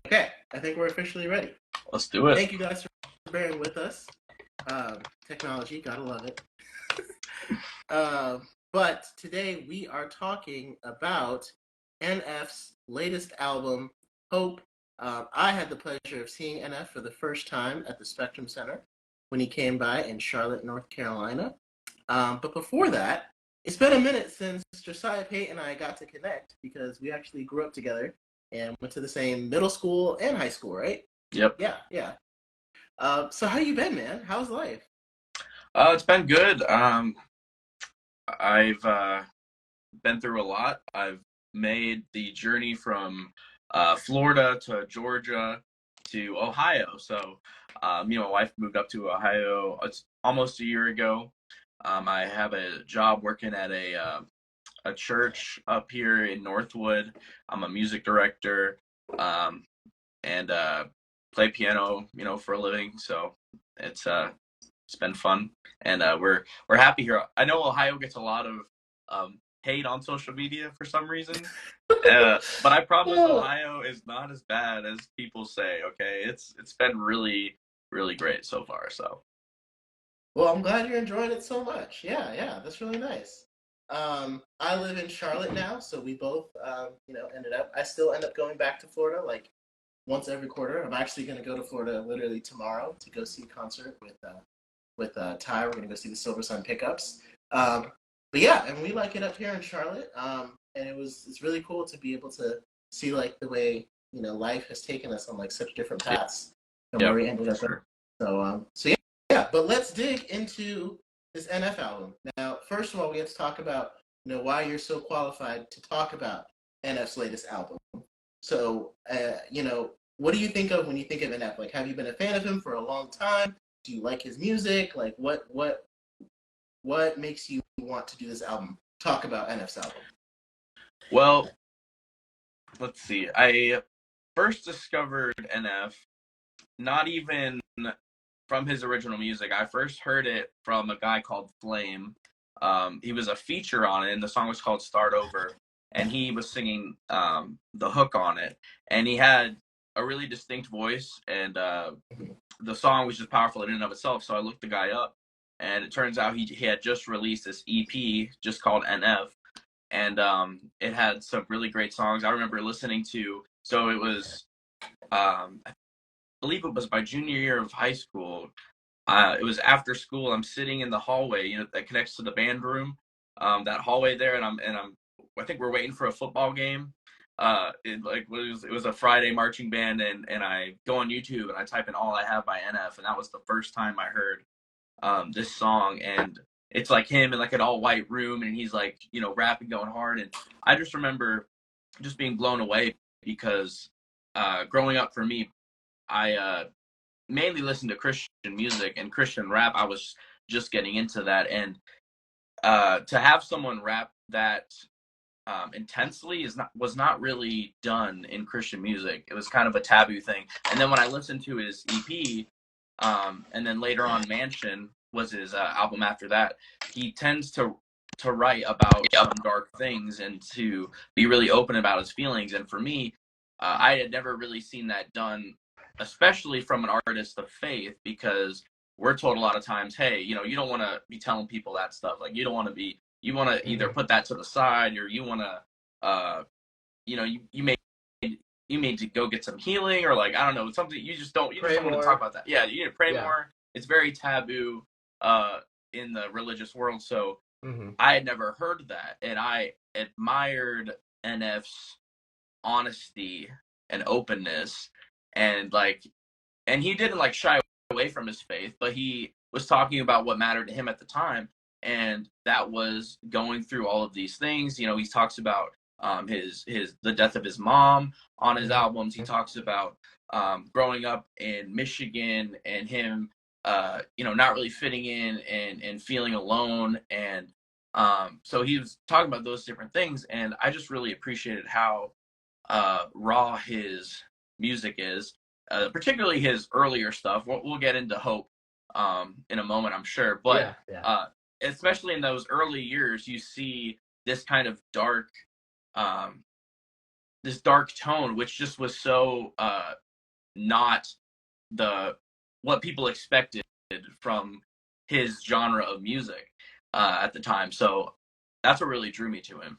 Okay, I think we're officially ready. Let's do it. Thank you guys for bearing with us. Technology, gotta love it. Uh, but today we are talking about NF's latest album, Hope. I had the pleasure of seeing NF for the first time at the Spectrum Center when he came by in Charlotte, North Carolina. But before that, it's been a minute since Josiah, Pait, and I got to connect because we actually grew up together and went to the same middle school and high school, right? Yep. Yeah, yeah. So how you been, man? How's life? It's been good. I've been through a lot. I've made the journey from Florida to Georgia to Ohio. So, me and my wife moved up to Ohio. It's almost a year ago. I have a job working at a church up here in Northwood. I'm a music director, and play piano, for a living. So it's been fun, and we're happy here. I know Ohio gets a lot of hate on social media for some reason, but I promise Oh, Ohio is not as bad as people say. Okay, it's been really great so far. So well, I'm glad you're enjoying it so much. Yeah, yeah, that's really nice. I live in Charlotte now, so we both, ended up. I still end up going back to Florida like once every quarter. I'm actually going to go to Florida literally tomorrow to go see a concert with Ty. We're going to go see the Silver Sun Pickups. But yeah, and we like it up here in Charlotte. And it's really cool to be able to see like the way life has taken us on like such different yeah, paths and where yeah, we ended for up. sure. So yeah, yeah. But let's dig into this NF album. Now, first of all, we have to talk about why you're so qualified to talk about NF's latest album. So, what do you think of when you think of NF? Like, have you been a fan of him for a long time? Do you like his music? Like, what makes you want to do this album? Talk about NF's album. Well, let's see. I first discovered NF not even from his original music. I first heard it from a guy called Flame. He was a feature on it, and the song was called "Start Over," and he was singing the hook on it, and he had a really distinct voice, and the song was just powerful in and of itself. So I looked the guy up, and it turns out he had just released this EP just called NF, and it had some really great songs. I remember listening to. So it was, I believe it was my junior year of high school. It was after school. I'm sitting in the hallway, that connects to the band room. That hallway there, and I think we're waiting for a football game. It was a Friday marching band, and I go on YouTube and I type in "All I Have" by NF, and that was the first time I heard this song. And it's like him in like an all white room, and he's like rapping, going hard, and I just remember just being blown away because growing up for me, I mainly listened to Christian music and Christian rap. I was just getting into that, and to have someone rap that intensely was not really done in Christian music. It was kind of a taboo thing. And then when I listened to his EP, and then later on Mansion was his album after that, he tends to write about some dark things and to be really open about his feelings. And for me, I had never really seen that done, especially from an artist of faith, because we're told a lot of times, hey, you don't want to be telling people that stuff. Like, you don't want to be, you want to either Mm-hmm. put that to the side, or you want to, you may to go get some healing, or like, I don't know, something you just Pray don't want to talk more. about that. Yeah, you need to pray Yeah. more. It's very taboo uh in the religious world. So Mm-hmm. I had never heard that, and I admired NF's honesty and openness, and like, and he didn't like shy away from his faith, but he was talking about what mattered to him at the time, and that was going through all of these things. He talks about his the death of his mom on his albums. He Mm-hmm. talks about growing up in Michigan, and him not really fitting in, and feeling alone, and so he was talking about those different things, and I just really appreciated how raw his music is, particularly his earlier stuff. We'll get into Hope in a moment, I'm sure, but Yeah. Yeah. especially in those early years, you see this kind of dark, um, dark tone, which just was so not what people expected from his genre of music at the time. So that's what really drew me to him.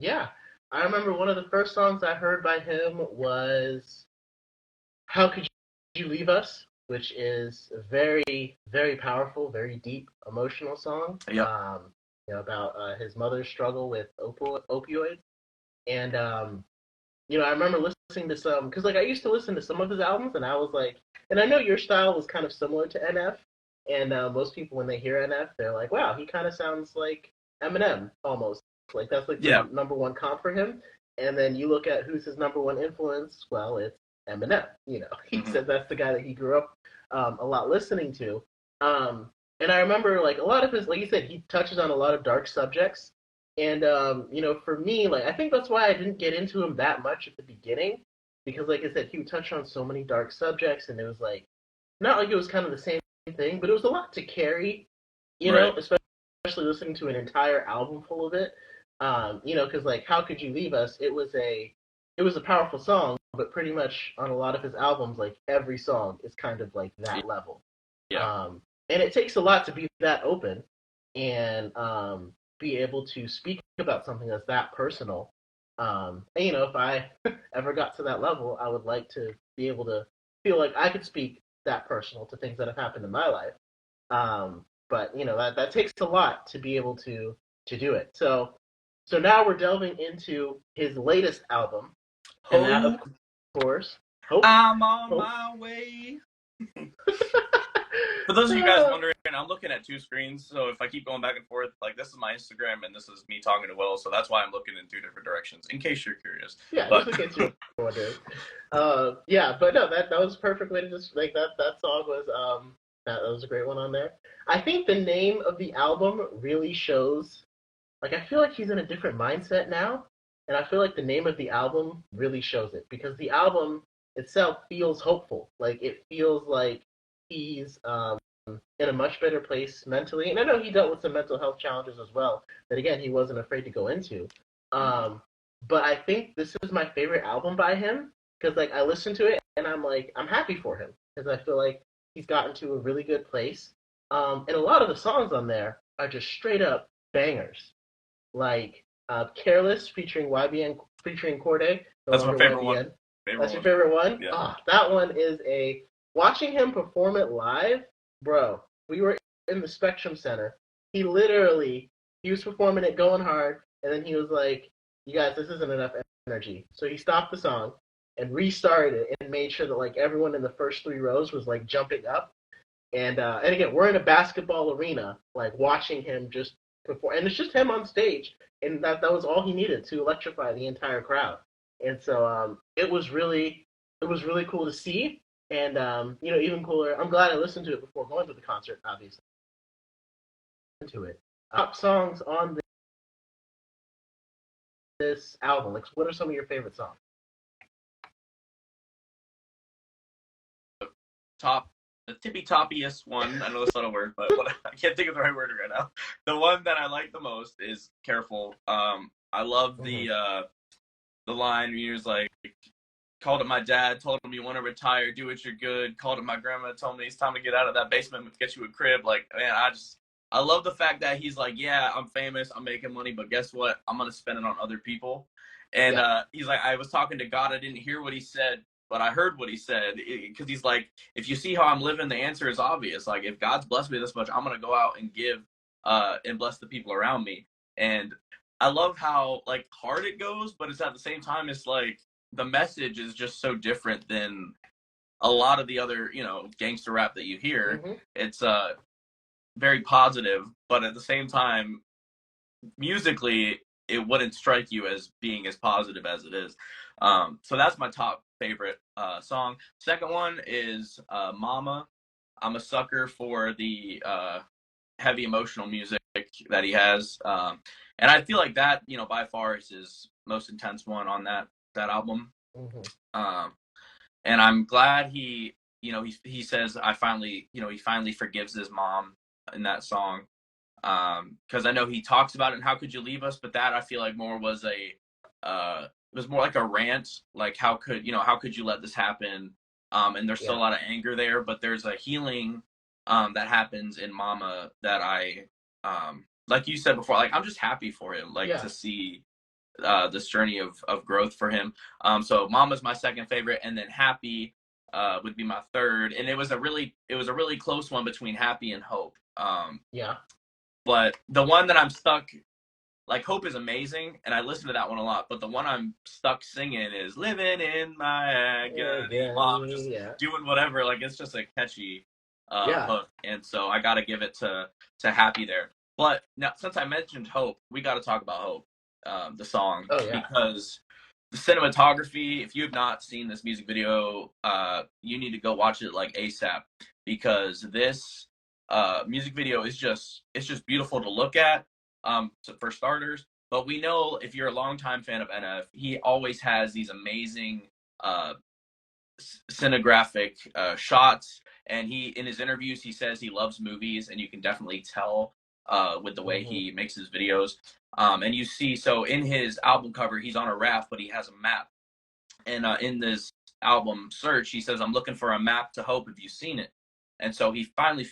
Yeah, I remember one of the first songs I heard by him was "How Could You Leave Us," which is a very, very powerful, very deep, emotional song. Yep. About his mother's struggle with opioids, and I remember listening to some because like I used to listen to some of his albums, and I was like, and I know your style was kind of similar to NF, and most people when they hear NF, they're like, wow, he kind of sounds like Eminem almost. Like that's like the number one comp for him. And then you look at who's his number one influence. Well, it's Eminem. He said that's the guy that he grew up a lot listening to. And I remember like a lot of his, like you said, he touches on a lot of dark subjects. And for me, like I think that's why I didn't get into him that much at the beginning, because like I said, he would touch on so many dark subjects, and it was like not like it was kind of the same thing, but it was a lot to carry, especially listening to an entire album full of it. Because like How Could You Leave Us? It was a powerful song, but pretty much on a lot of his albums, like every song is kind of like that level. Yeah. And it takes a lot to be that open and be able to speak about something that's that personal. And if I ever got to that level, I would like to be able to feel like I could speak that personal to things that have happened in my life. But that takes a lot to be able to do it. So now we're delving into his latest album, and that, of course, Hope. I'm on my way. For those of you guys wondering, I'm looking at two screens, so if I keep going back and forth, like this is my Instagram and this is me talking to Will, so that's why I'm looking in two different directions, in case you're curious. Yeah, just in case you're wondering. But no, that was a perfect way to just like that song was that was a great one on there. I think the name of the album really shows. Like I feel like he's in a different mindset now, and I feel like the name of the album really shows it, because the album itself feels hopeful. Like it feels like he's in a much better place mentally, and I know he dealt with some mental health challenges as well that again he wasn't afraid to go into. But I think this is my favorite album by him, because like I listen to it and I'm like I'm happy for him, because I feel like he's gotten to a really good place. And a lot of the songs on there are just straight up bangers. Like Careless featuring YBN featuring Corday. That's my favorite one. That's your favorite one? Yeah. Oh, that one is watching him perform it live, bro. We were in the Spectrum Center. He was performing it going hard, and then he was like, you guys, this isn't enough energy. So he stopped the song and restarted it and made sure that like everyone in the first 3 rows was like jumping up. And again, we're in a basketball arena, like watching him just perform, and it's just him on stage, and that was all he needed to electrify the entire crowd. And so it was really cool to see, and even cooler. I'm glad I listened to it before going to the concert, obviously. To it, top songs on this album. Like, what are some of your favorite songs? The tippy-toppiest one, I know that's not a word, but I can't think of the right word right now. The one that I like the most is Careful. I love the line where he was like, called up my dad, told him you want to retire, do what you're good, called up my grandma, told me it's time to get out of that basement and get you a crib. Like, man, I love the fact that he's like, yeah, I'm famous, I'm making money, but guess what? I'm going to spend it on other people. And he's like, I was talking to God, I didn't hear what he said, but I heard what he said, because he's like, if you see how I'm living, the answer is obvious. Like, if God's blessed me this much, I'm going to go out and give and bless the people around me. And I love how like hard it goes, but it's at the same time, it's like the message is just so different than a lot of the other, gangster rap that you hear. It's very positive, but at the same time, musically, it wouldn't strike you as being as positive as it is. So that's my top favorite song. Second one is Mama. I'm a sucker for the heavy emotional music that he has. And I feel like that, by far is his most intense one on that album. And I'm glad he says he finally forgives his mom in that song. Because I know he talks about it in How Could You Leave Us, but that I feel like more was a was more like a rant, like how could you let this happen? And there's still a lot of anger there, but there's a healing that happens in Mama that I like you said before, like I'm just happy for him, like to see this journey of growth for him. So Mama's my second favorite, and then Happy would be my third. And it was a really close one between Happy and Hope. But the one that I'm stuck, like Hope is amazing, and I listen to that one a lot. But the one I'm stuck singing is "Living in My Agony." Mom just doing whatever, like it's just a catchy hook, and so I got to give it to Happy there. But now, since I mentioned Hope, we got to talk about Hope, the song, because the cinematography. If you have not seen this music video, you need to go watch it like ASAP, because this music video is it's just beautiful to look at. For starters, but we know if you're a longtime fan of NF, he always has these amazing cinematographic shots, and he in his interviews he says he loves movies, and you can definitely tell with the way he makes his videos. And you see, so in his album cover, he's on a raft, but he has a map, and in this album search, he says, "I'm looking for a map to Hope. Have you seen it?" And so he finally,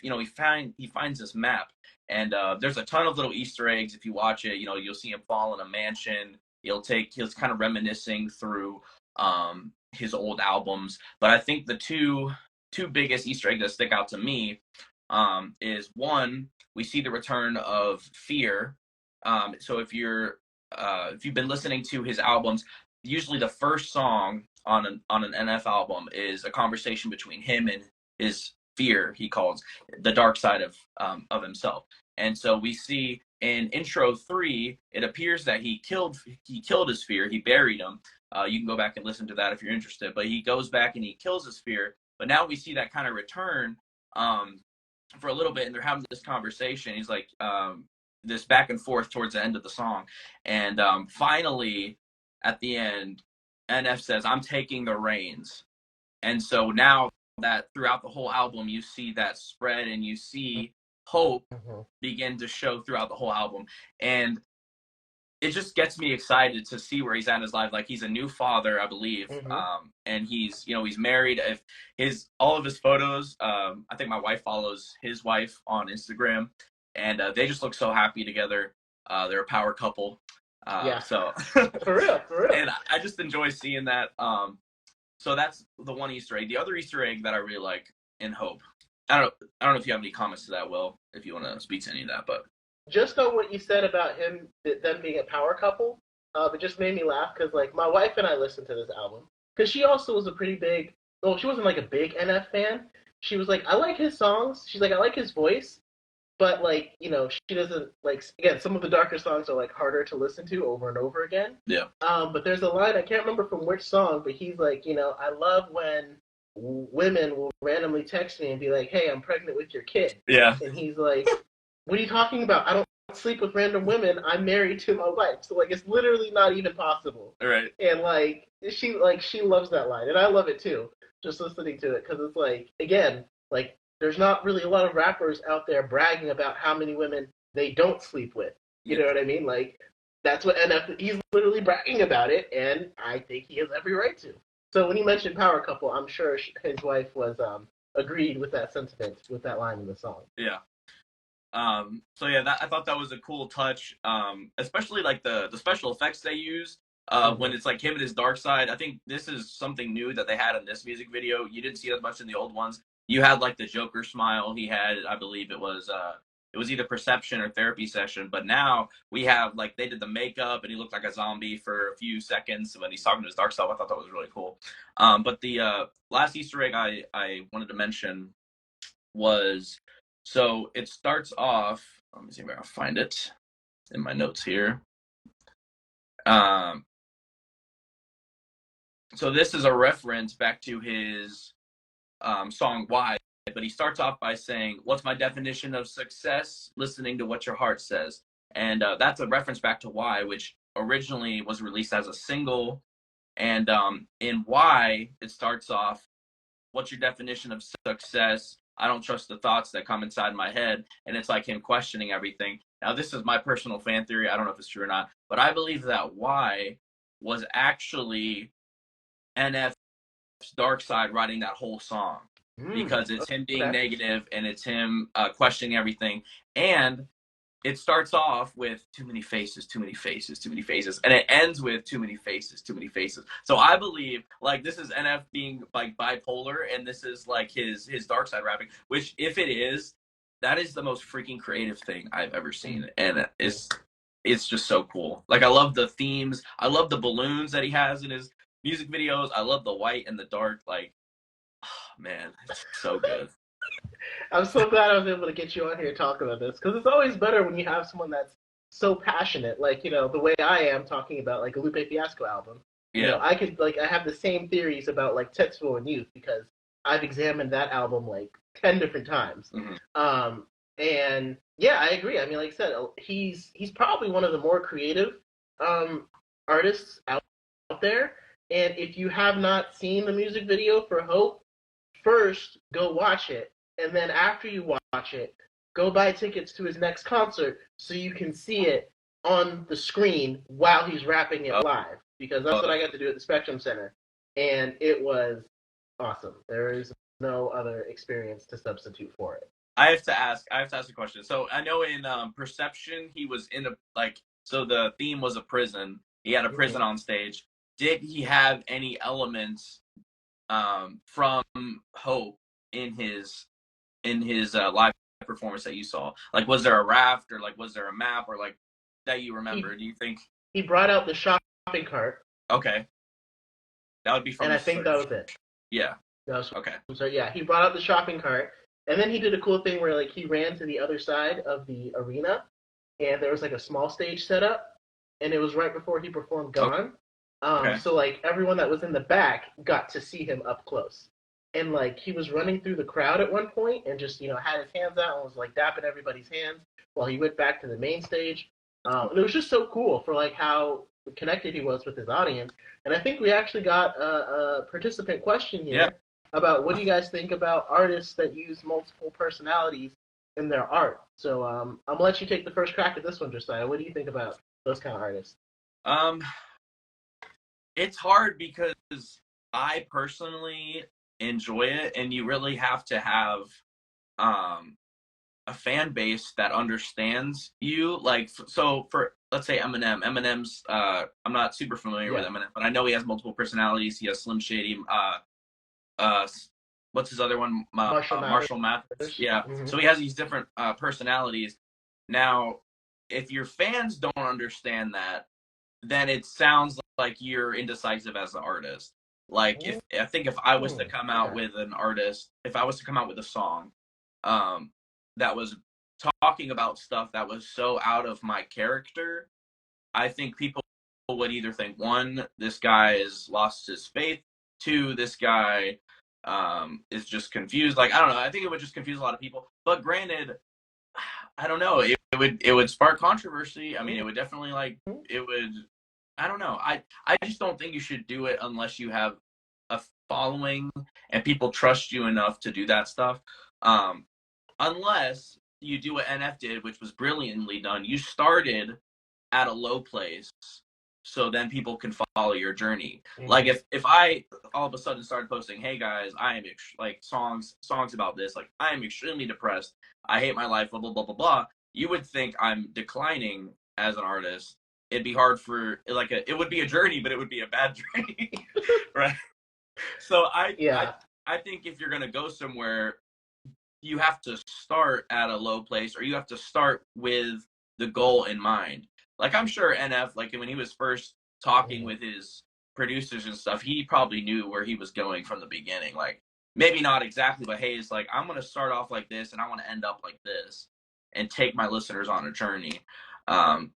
he finds this map, and there's a ton of little Easter eggs. If you watch it, you'll see him fall in a mansion. He's kind of reminiscing through his old albums. But I think the two biggest Easter eggs that stick out to me is one, we see the return of Fear. So if you've been listening to his albums, usually the first song on an NF album is a conversation between him and his fear, he calls the dark side of himself. And so we see in intro 3, it appears that he killed his fear. He buried him. You can go back and listen to that if you're interested. But he goes back and he kills his fear. But now we see that kind of return for a little bit, and they're having this conversation. He's like this back and forth towards the end of the song, and finally at the end, NF says, "I'm taking the reins." And so now that throughout the whole album, you see that spread, and you see Hope begin to show throughout the whole album. And it just gets me excited to see where he's at in his life. Like, he's a new father, I believe. And he's married. If all of his photos, I think my wife follows his wife on Instagram, and they just look so happy together. They're a power couple. So for real. And I just enjoy seeing that. So that's the one Easter egg. The other Easter egg that I really like in Hope, I don't know if you have any comments to that, Will, if you want to speak to any of that, but just on what you said about them being a power couple, it just made me laugh because, like, my wife and I listened to this album because she also was a pretty big, well, she wasn't like a big NF fan. She was like, I like his songs. She's like, I like his voice, but, like, she doesn't, like, again, some of the darker songs are, like, harder to listen to over and over again. Yeah. But there's a line, I can't remember from which song, but he's like, I love when women will randomly text me and be like, hey, I'm pregnant with your kid. Yeah. And he's like, what are you talking about? I don't sleep with random women. I'm married to my wife. So, like, it's literally not even possible. Right. And, like, she loves that line. And I love it, too, just listening to it. Because it's, like, again, like, there's not really a lot of rappers out there bragging about how many women they don't sleep with. You know what I mean? Like, that's what NF, he's literally bragging about it, and I think he has every right to. So when you mentioned power couple, I'm sure his wife was agreed with that sentiment, with that line in the song. Yeah. So yeah, I thought that was a cool touch, especially like the special effects they use when it's like him and his dark side. I think this is something new that they had in this music video. You didn't see it as much in the old ones. You had like the Joker smile. He had, I believe it was either Perception or Therapy Session. But now we have, like, they did the makeup and he looked like a zombie for a few seconds when he's talking to his dark self. I thought that was really cool. But the last Easter egg I wanted to mention was, so it starts off, let me see if I can find it in my notes here. So this is a reference back to his song Why, but he starts off by saying, what's my definition of success? Listening to what your heart says. And that's a reference back to Why, which originally was released as a single. And in Why, it starts off, what's your definition of success? I don't trust the thoughts that come inside my head. And it's like him questioning everything. Now, this is my personal fan theory. I don't know if it's true or not, but I believe that Why was actually NF's Dark Side writing that whole song, because it's him being Okay. negative and it's him questioning everything. And it starts off with too many faces, too many faces, too many faces, and it ends with too many faces, too many faces. So I believe like this is NF being like bipolar, and this is like his Dark Side rapping. Which, if it is, that is the most freaking creative thing I've ever seen, and it's just so cool. Like I love the themes, I love the balloons that he has in his music videos. I love the white and the dark. Like, oh, man, it's so good. I'm so glad I was able to get you on here to talk about this because it's always better when you have someone that's so passionate, like the way I am talking about like a Lupe Fiasco album. Yeah. I could I have the same theories about like Tetsuo and Youth because I've examined that album like 10 different times. Mm-hmm. And yeah, I agree. I mean, like I said, he's probably one of the more creative artists out there. And if you have not seen the music video for Hope, first go watch it, and then after you watch it, go buy tickets to his next concert so you can see it on the screen while he's rapping it live. Because that's what I got to do at the Spectrum Center, and it was awesome. There is no other experience to substitute for it. I have to ask a question. So I know in Perception he was in a so the theme was a prison. He had a prison on stage. Did he have any elements from Hope in his live performance that you saw? Like, was there a raft, or like was there a map, or like that you remember? Do you think he brought out the shopping cart? Okay, that would be from. And I think that was it. Yeah. That was, okay. So yeah, he brought out the shopping cart, and then he did a cool thing where like he ran to the other side of the arena, and there was like a small stage set up, and it was right before he performed Gone. Okay. So like everyone that was in the back got to see him up close, and like he was running through the crowd at one point and just had his hands out and was like dapping everybody's hands while he went back to the main stage. And it was just so cool for like how connected he was with his audience. And I think we actually got a participant question here about what do you guys think about artists that use multiple personalities in their art. So I'm gonna let you take the first crack at this one, Josiah. What do you think about those kind of artists? It's hard because I personally enjoy it, and you really have to have a fan base that understands you. Like, so for let's say Eminem's I'm not super familiar with Eminem, but I know he has multiple personalities. He has Slim Shady, what's his other one? Marshall Mathers. Yeah. Mm-hmm. So he has these different personalities. Now, if your fans don't understand that, then it sounds like you're indecisive as an artist. Like, if I was to come out with an artist, if I was to come out with a song that was talking about stuff that was so out of my character, I think people would either think, one, this guy has lost his faith, two, this guy is just confused. Like, I don't know. I think it would just confuse a lot of people. But granted, I don't know. It would spark controversy. I mean, it would definitely I don't know. I just don't think you should do it unless you have a following and people trust you enough to do that stuff. Unless you do what NF did, which was brilliantly done. You started at a low place, so then people can follow your journey. Mm-hmm. Like if I all of a sudden started posting, "Hey guys, I am like songs about this. Like, I am extremely depressed. I hate my life. Blah blah blah blah blah." You would think I'm declining as an artist. It'd be hard for it would be a journey, but it would be a bad journey, right? So I think if you're gonna go somewhere, you have to start at a low place, or you have to start with the goal in mind. Like, I'm sure NF, like when he was first talking with his producers and stuff, he probably knew where he was going from the beginning. Like, maybe not exactly, but hey, it's like, I'm gonna start off like this, and I want to end up like this, and take my listeners on a journey. And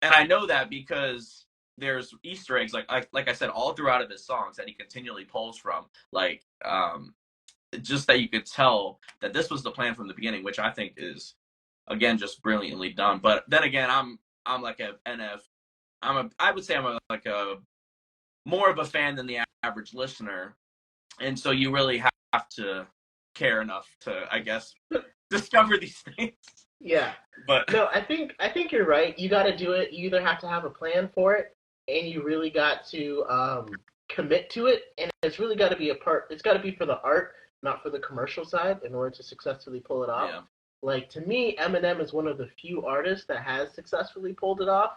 I know that because there's Easter eggs, like I said, all throughout of his songs that he continually pulls from, like just that you could tell that this was the plan from the beginning, which I think is, again, just brilliantly done. But then again, I'm like a NF. I would say I'm like a more of a fan than the average listener, and so you really have to care enough to, I guess, discover these things. Yeah. But no, I think you're right. You got to do it. You either have to have a plan for it, and you really got to commit to it, and it's really got to be it's got to be for the art, not for the commercial side, in order to successfully pull it off. Yeah. Like, to me, Eminem is one of the few artists that has successfully pulled it off.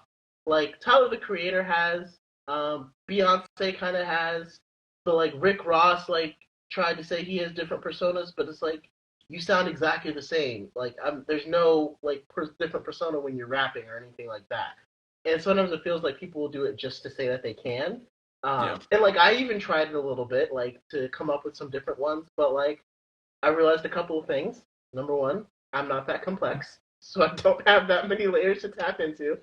Like, Tyler the Creator has, Beyonce kind of has, but like Rick Ross like tried to say he has different personas, but it's like you sound exactly the same. Like, there's no like different persona when you're rapping or anything like that. And sometimes it feels like people will do it just to say that they can. Yeah. And like I even tried it a little bit, like to come up with some different ones, but like I realized a couple of things. Number one, I'm not that complex, so I don't have that many layers to tap into,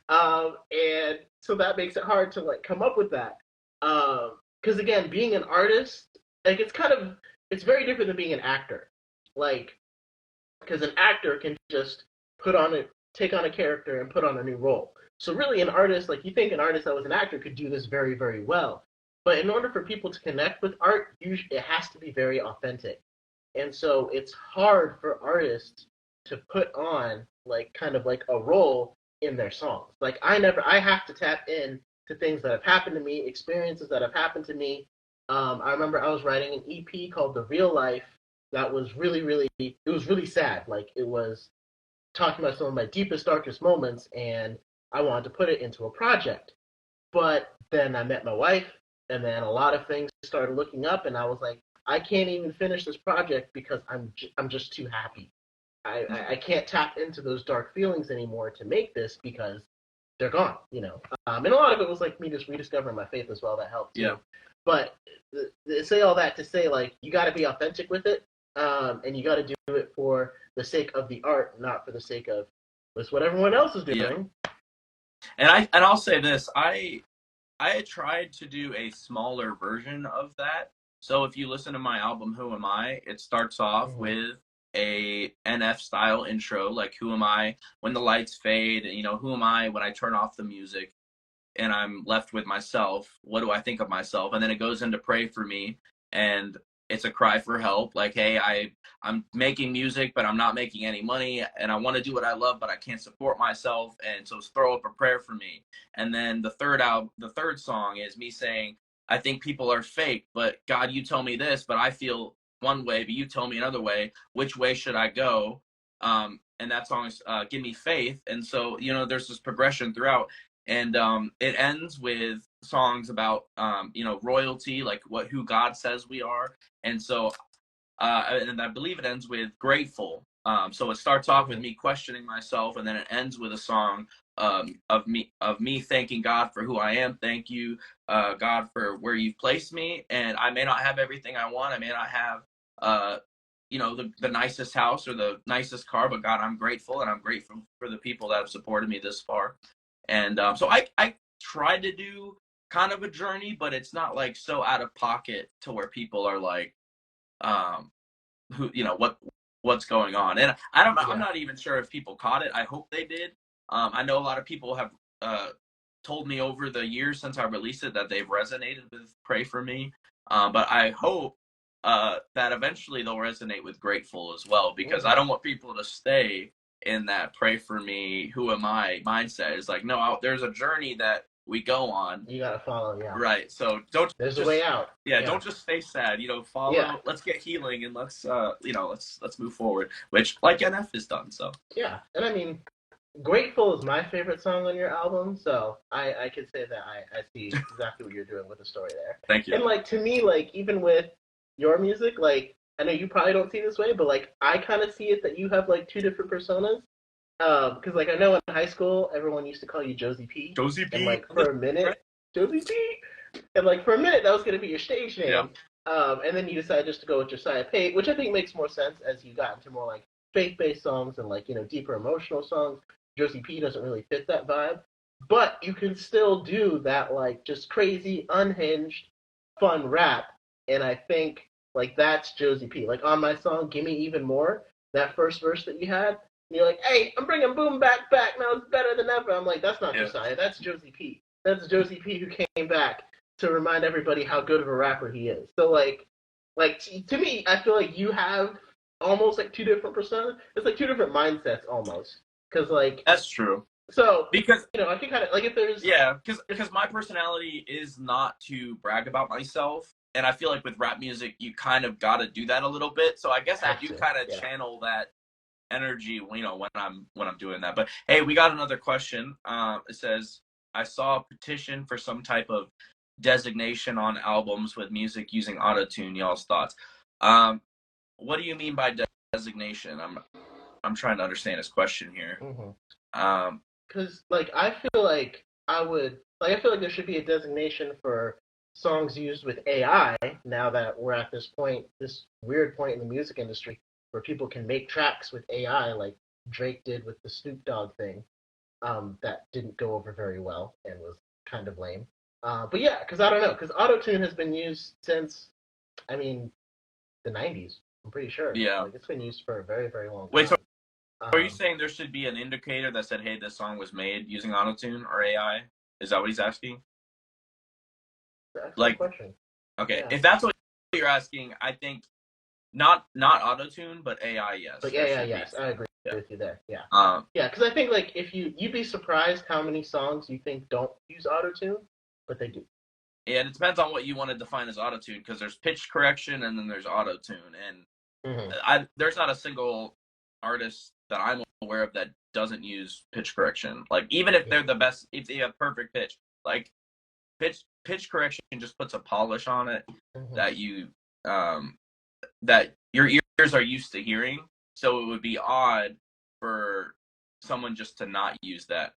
and so that makes it hard to like come up with that. Because again, being an artist, like it's very different than being an actor. Like, because an actor can just take on a character and put on a new role. So really, an artist, like you think an artist that was an actor could do this very, very well. But in order for people to connect with art, usually it has to be very authentic. And so it's hard for artists to put on like kind of like a role in their songs. Like I have to tap in to things that have happened to me, experiences that have happened to me. I remember I was writing an EP called The Real Life that was it was really sad. Like, it was talking about some of my deepest, darkest moments, and I wanted to put it into a project. But then I met my wife, and then a lot of things started looking up, and I was like, I can't even finish this project because I'm just too happy. I can't tap into those dark feelings anymore to make this because they're gone, you know. And a lot of it was like me just rediscovering my faith as well. That helped too. Yeah. But say all that to say, like, you got to be authentic with it, and you got to do it for the sake of the art, not for the sake of that's what everyone else is doing. Yeah. And I'll say this, I had tried to do a smaller version of that. So if you listen to my album Who Am I, it starts off with a NF style intro, like who am I when the lights fade, and who am I when I turn off the music and I'm left with myself, what do I think of myself? And then it goes into Pray for Me, and it's a cry for help, like, hey, I'm making music but I'm not making any money, and I want to do what I love but I can't support myself, and so throw up a prayer for me. And then the third song is me saying, I think people are fake, but God, you tell me this, but I feel one way but you tell me another way, which way should I go? And that song is Give Me Faith. And so there's this progression throughout, and it ends with songs about royalty, like who God says we are. And so and I believe it ends with Grateful. So it starts off with me questioning myself, and then it ends with a song of me thanking God for who I am. Thank you, God, for where you've placed me. And I may not have everything I want, I may not have the nicest house or the nicest car, but God, I'm grateful, and I'm grateful for the people that have supported me this far. And so I tried to do kind of a journey, but it's not like so out of pocket to where people are like, who what's going on. And I'm not even sure if people caught it. I hope they did. I know a lot of people have told me over the years since I released it that they've resonated with Pray for Me. But I hope that eventually they'll resonate with Grateful as well, because I don't want people to stay in that Pray for Me, who am I mindset. It's like, no, there's a journey that we go on. You gotta follow, yeah. Right. So there's a way out. Yeah, don't just stay sad. Follow. Yeah. Let's get healing, and let's move forward. Which, like, NF has done. So yeah, and I mean, Grateful is my favorite song on your album, so I could say that I see exactly what you're doing with the story there. Thank you. And like, to me, like, even with your music, like, I know you probably don't see it this way, but like, I kind of see it that you have like two different personas. Because like, I know in high school everyone used to call you Josie P. Josie P. And like, for a minute, Josie P. And like, for a minute that was gonna be your stage name. Yeah. And then you decided just to go with Josiah Pait, which I think makes more sense as you got into more like faith-based songs and like deeper emotional songs. Josie P doesn't really fit that vibe, but you can still do that like just crazy, unhinged, fun rap. And I think like that's Josie P. Like, on my song "Gimme Even More," that first verse that you had. And you're like, hey, I'm bringing boom back. Now it's better than ever. I'm like, that's not Josiah. That's Josie P. That's Josie P who came back to remind everybody how good of a rapper he is. So like to me, I feel like you have almost like two different personas. It's like two different mindsets almost. Because like, that's true. So, because I can kind of, like, if there's, yeah, if, because my personality is not to brag about myself, and I feel like with rap music you kind of got to do that a little bit. So I guess I have do to, kind of yeah. channel that energy, when I'm doing that. But hey, we got another question. It says, I saw a petition for some type of designation on albums with music using autotune. Y'all's thoughts? Um, what do you mean by designation? I'm trying to understand his question here. Mm-hmm. Um, Because, like, I feel like there should be a designation for songs used with AI now that we're at this weird point in the music industry where people can make tracks with AI, like Drake did with the Snoop Dogg thing, that didn't go over very well and was kind of lame. But yeah, because I don't know, because autotune has been used since, I mean, the 90s, I'm pretty sure. yeah. Like, it's been used for a very, very long Wait, so time. are you Um, saying there should be an indicator that said, "Hey, this song was made using autotune or AI"? Is that what he's asking? excellent Like, question. okay, Yeah. if that's what you're asking, I think not autotune, but AI. Yes, But there yeah, should be. yes, I agree Yeah. with you there. Yeah, Um. yeah, because I think like if you'd be surprised how many songs you think don't use autotune, but they do. And it depends on what you want to define as autotune, because there's pitch correction and then there's autotune, and Mm-hmm. there's not a single artist that I'm aware of that doesn't use pitch correction. Like, even if they're Yeah. the best, if they have perfect pitch, like pitch correction just puts a polish on it Mm-hmm. that you um that your ears are used to hearing. So it would be odd for someone just to not use that.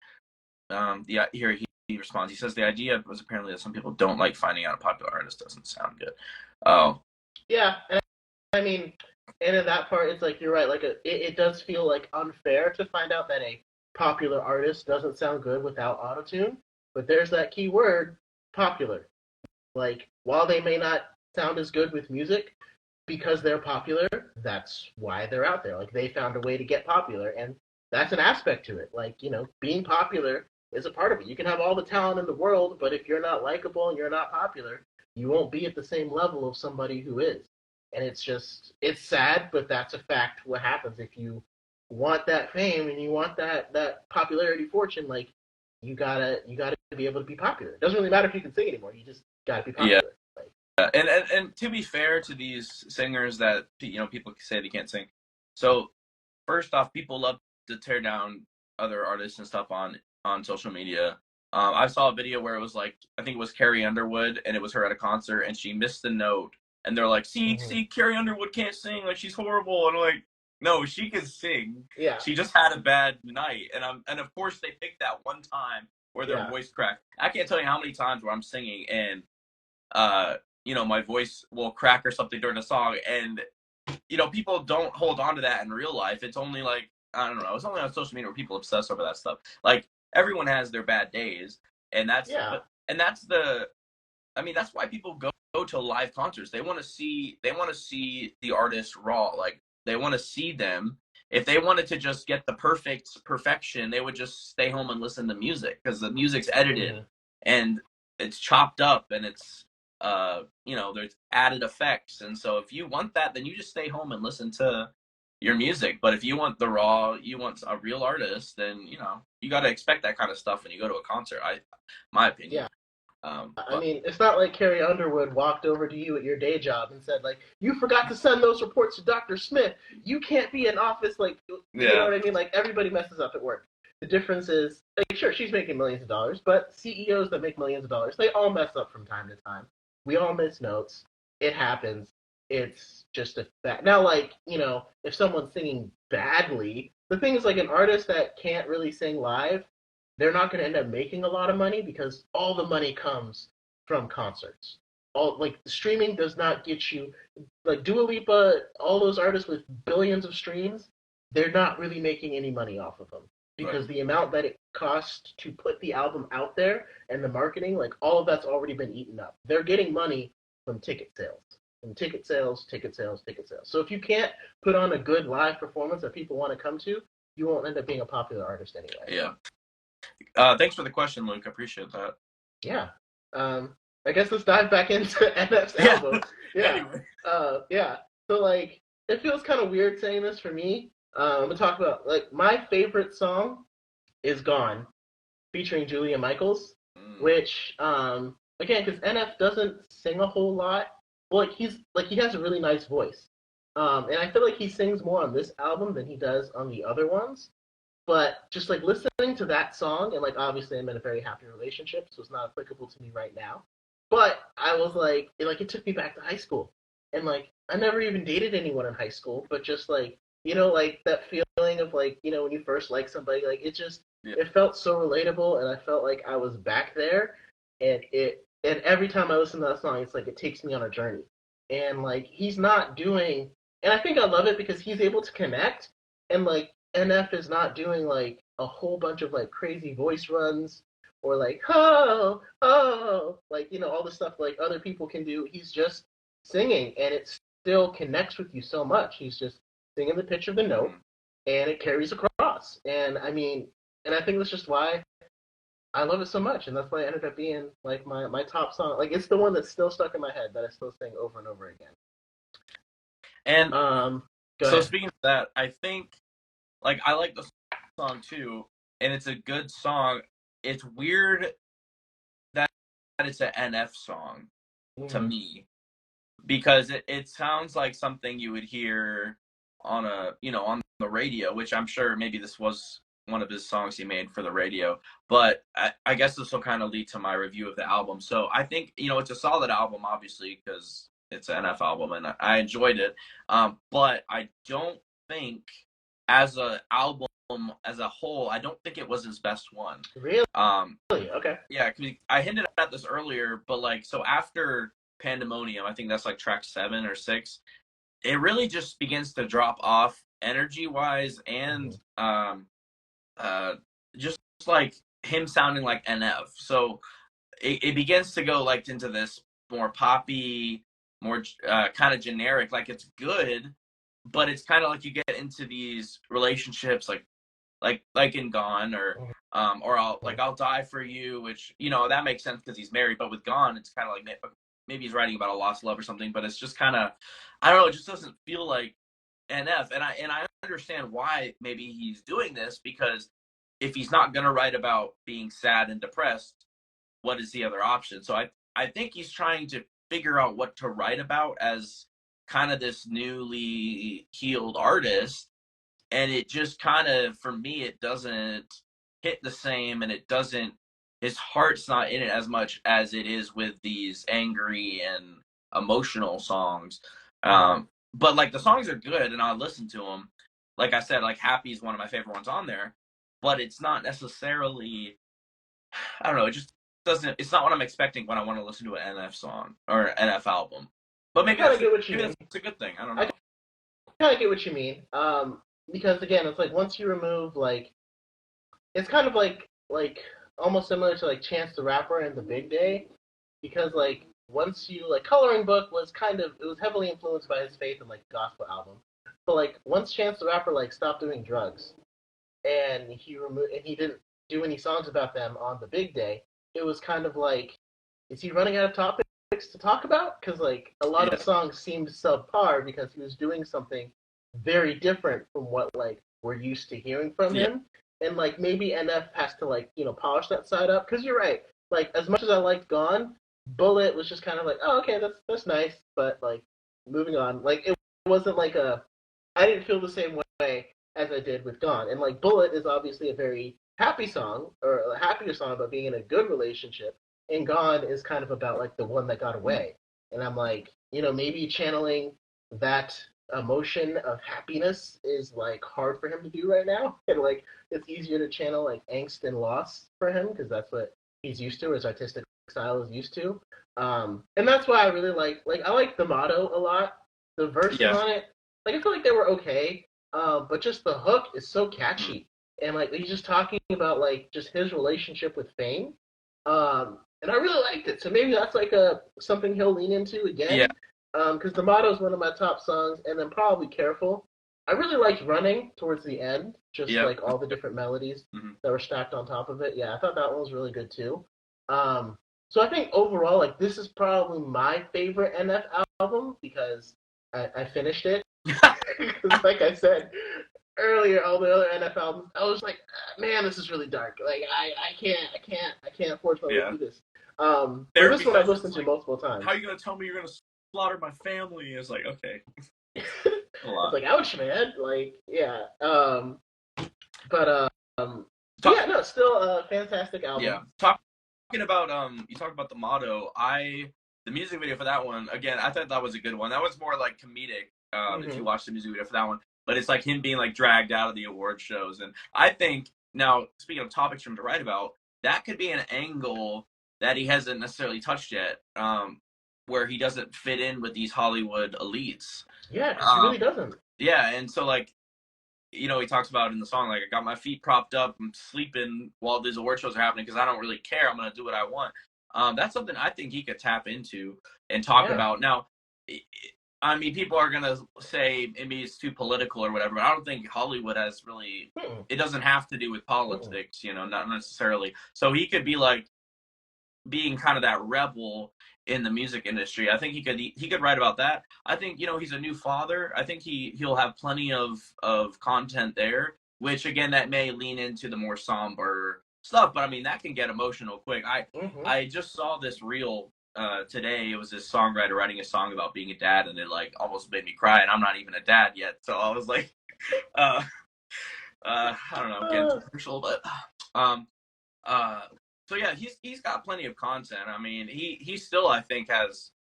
Yeah, here he responds. He says the idea was apparently that some people don't like finding out a popular artist doesn't sound good. Oh, Yeah, and I mean, and in that part, it's like you're right. Like it does feel like unfair to find out that a popular artist doesn't sound good without autotune. But there's that key word, popular. Like while they may not sound as good with music, because they're popular, that's why they're out there. Like they found a way to get popular, and that's an aspect to it. Like being popular is a part of it. You can have all the talent in the world, but if you're not likable and you're not popular, you won't be at the same level of somebody who is. And it's sad, but that's a fact. What happens if you want that fame and you want that popularity, fortune? Like you gotta be able to be popular. It doesn't really matter if you can sing anymore. You just gotta be yeah. popular. Like, And to be fair to these singers that people say they can't sing. So first off, people love to tear down other artists and stuff on social media. I saw a video where it was like, I think it was Carrie Underwood, and it was her at a concert, and she missed the note, and they're like, mm-hmm. see, Carrie Underwood can't sing, like she's horrible, and I'm like, no, she can sing. Yeah, She just had a bad night, and of course they picked that one time where their yeah. voice cracked. I can't tell you how many times where I'm singing and uh my voice will crack or something during a song, and people don't hold on to that in real life. It's only like, I don't know, it's only on social media where people obsess over that stuff. Like, everyone has their bad days, and Yeah. that's that's why people go to live concerts. They want to see the artist raw. Like, they want to see them. If they wanted to just get the perfection, they would just stay home and listen to music, because the music's edited Mm-hmm. and it's chopped up, and it's there's added effects. And so if you want that, then you just stay home and listen to your music. But if you want the raw, you want a real artist, then you got to expect that kind of stuff when you go to a concert. My opinion. Yeah. I But mean, it's not like Carrie Underwood walked over to you at your day job and said, like, you forgot to send those reports to Dr. Smith. You can't be in office. Like, you know yeah, what I mean? Like, everybody messes up at work. The difference is, like, sure, she's making millions of dollars, but CEOs that make millions of dollars, they all mess up from time to time. We all miss notes. It happens. It's just a fact. Now, like, if someone's singing badly, the thing is, like, an artist that can't really sing live, they're not going to end up making a lot of money because all the money comes from concerts. All like streaming does not get you like Dua Lipa, all those artists with billions of streams, they're not really making any money off of them right. because the amount that it costs to put the album out there and the marketing, like all of that's already been eaten up. They're getting money from ticket sales. From ticket sales, ticket sales, ticket sales. So if you can't put on a good live performance that people want to come to, you won't end up being a popular artist anyway. Yeah. Thanks for the question, Luke. I appreciate that. Yeah. I guess let's dive back into NF's Yeah. album. Yeah. Anyway. Yeah. So like, it feels kind of weird saying this for me. I'm gonna talk about like my favorite song is Gone, featuring Julia Michaels, Mm. which again, because NF doesn't sing a whole lot. Well, he has a really nice voice, and I feel like he sings more on this album than he does on the other ones. But just like listening to that song, and like obviously I'm in a very happy relationship, so it's not applicable to me right now. But I was like, it took me back to high school, and like I never even dated anyone in high school, but just like like that feeling of like when you first like somebody, like Yeah. it felt so relatable, and I felt like I was back there, and every time I listen to that song, it's like it takes me on a journey, and like he's not doing, and I think I love it because he's able to connect, and like NF is not doing like a whole bunch of like crazy voice runs or like like all the stuff like other people can do. He's just singing and it still connects with you so much. He's just singing the pitch of the note and it carries across. And I mean, and I think that's just why I love it so much, and that's why it ended up being like my top song. Like it's the one that's still stuck in my head that I still sing over and over again. And Go so ahead. speaking of that, I think like I like the song too, and it's a good song. It's weird that it's an NF song to Mm-hmm. me because it sounds like something you would hear on on the radio, which I'm sure maybe this was one of his songs he made for the radio. But I guess this will kind of lead to my review of the album. So I think it's a solid album, obviously, because it's an NF album and I enjoyed it. But I don't think as a album as a whole, I don't think it was his best one. Really? Um, Okay. yeah, cause I hinted at this earlier, but like so after Pandemonium, I think that's like track 7 or 6. It really just begins to drop off energy wise and uh just like him sounding like NF. So it begins to go like into this more poppy, more kind of generic. Like it's good, but it's kind of like you get into these relationships like in Gone or I'll die for you, which that makes sense because he's married. But with Gone, it's kind of like maybe he's writing about a lost love or something. But it's just kind of I don't know. It just doesn't feel like NF, and I understand why maybe he's doing this because if he's not gonna write about being sad and depressed, what is the other option? So I think he's trying to figure out what to write about as kind of this newly healed artist, and it just kind of for me it doesn't hit the same, and it doesn't his heart's not in it as much as it is with these angry and emotional songs. But like the songs are good and I listen to them. Like I said, like Happy is one of my favorite ones on there, but it's not necessarily I don't know, it just doesn't it's not what I'm expecting when I want to listen to an NF song or NF album. But I maybe kind of get what you maybe mean. that's a good thing. I don't I know. kind of get what you mean. Because again, it's like once you remove like, it's kind of like almost similar to like Chance the Rapper and The Big Day, because like once you like Coloring Book was kind of it was heavily influenced by his faith and like gospel album, but like once Chance the Rapper like stopped doing drugs and he didn't do any songs about them on The Big Day, it was kind of like, is he running out of topics to talk about? Because like a lot of Yeah. the songs seemed subpar because he was doing something very different from what like we're used to hearing from Yeah. him. And like maybe NF has to like polish that side up because you're right. Like as much as I liked Gone, Bullet was just kind of like, oh okay, that's nice, but like moving on. Like it wasn't like a I didn't feel the same way as I did with Gone. And like Bullet is obviously a very happy song or a happier song about being in a good relationship. And Gone is kind of about like the one that got away. And I'm like, maybe channeling that emotion of happiness is like hard for him to do right now. And like it's easier to channel like angst and loss for him because that's what he's used to, his artistic style is used to. And that's why I really like I like the motto a lot. The verses Yeah. on it, like I feel like they were okay, but just the hook is so catchy, and like he's just talking about like just his relationship with fame, and I really liked it. So maybe that's like a something he'll lean into Yeah. again, because the motto is one of my top songs, and then probably Careful. I really liked Running towards the end, just Yep. like all the different melodies Mm-hmm. that were stacked on top of it. Yeah, I thought that one was really good too. So I think overall, like this is probably my favorite NF album because I finished it. Because like I said, earlier, all the other NF albums, I was like, man, this is really dark. Like, I can't afford to Yeah. do this. But this Therapy one I've sessions listened to like, multiple times. how are you gonna tell me you're gonna slaughter my family? It's like, okay, a It's lot. like, ouch, man. Like, yeah. But Talk, yeah, no, still a fantastic album. yeah. Talking about you talked about the motto. The music video for that one again. I thought that was a good one. That was more like comedic. If you watch the music video for that one, but it's like him being like dragged out of the award shows, and I think now speaking of topics for him to write about, that could be an angle that he hasn't necessarily touched yet. Where he doesn't fit in with these Hollywood elites. Yeah, because he really doesn't. Yeah, and so like he talks about in the song, like, I got my feet propped up, I'm sleeping while these award shows are happening because I don't really care. I'm going to do what I want. That's something I think he could tap into and talk about. Now, I mean, people are going to say maybe it's too political or whatever, but I don't think Hollywood has really, it doesn't have to do with politics, not necessarily. So he could be like being kind of that rebel in the music industry. I think he could write about that. I think he's a new father. I think he'll have plenty of content there, which again that may lean into the more somber stuff. But I mean that can get emotional quick. I just saw this reel today. It was this songwriter writing a song about being a dad, and it like almost made me cry. And I'm not even a dad yet, so I was like, I don't know, I'm getting commercial, but so yeah, he's got plenty of content. I mean, he still I think has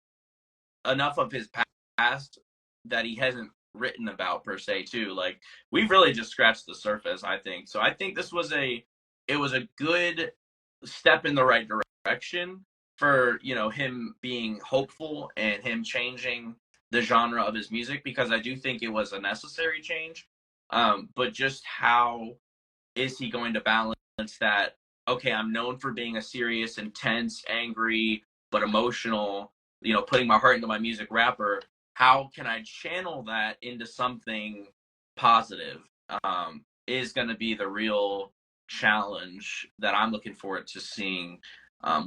enough of his past that he hasn't written about per se too. Like we've really just scratched the surface, I think. So I think this was a good step in the right direction for him being hopeful and him changing the genre of his music, because I do think it was a necessary change. But just how is he going to balance that? Okay, I'm known for being a serious, intense, angry, but emotional, putting my heart into my music rapper. How can I channel that into something positive? Is going to be the real challenge that I'm looking forward to seeing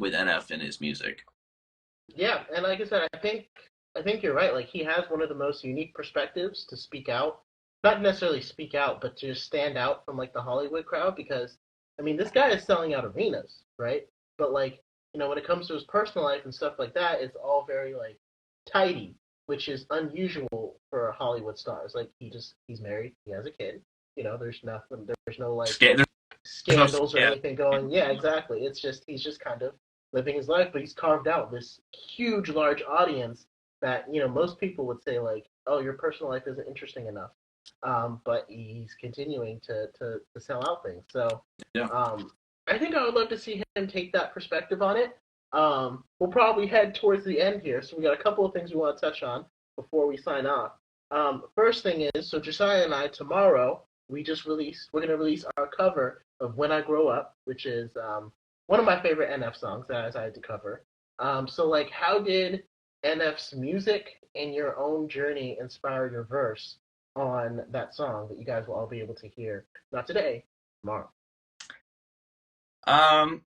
with NF in his music. Yeah, and like I said, I think you're right. Like he has one of the most unique perspectives to speak out, not necessarily speak out, but to just stand out from like the Hollywood crowd. Because I mean, this guy is selling out arenas, right? But like when it comes to his personal life and stuff like that, it's all very like tidy, which is unusual for Hollywood stars. Like he's married, he has a kid. There's nothing, there's no like scandals or anything going. Yeah, exactly. It's just he's just kind of living his life, but he's carved out this huge, large audience that most people would say like, oh, your personal life isn't interesting enough. But he's continuing to sell out things. So yeah. I think I would love to see him take that perspective on it. We'll probably head towards the end here, so we got a couple of things we want to touch on before we sign off. First thing is, so Josiah and I tomorrow we're going to release our cover of When I Grow Up, which is one of my favorite NF songs that I decided to cover. So like, how did NF's music and your own journey inspire your verse on that song that you guys will all be able to hear, not today, tomorrow?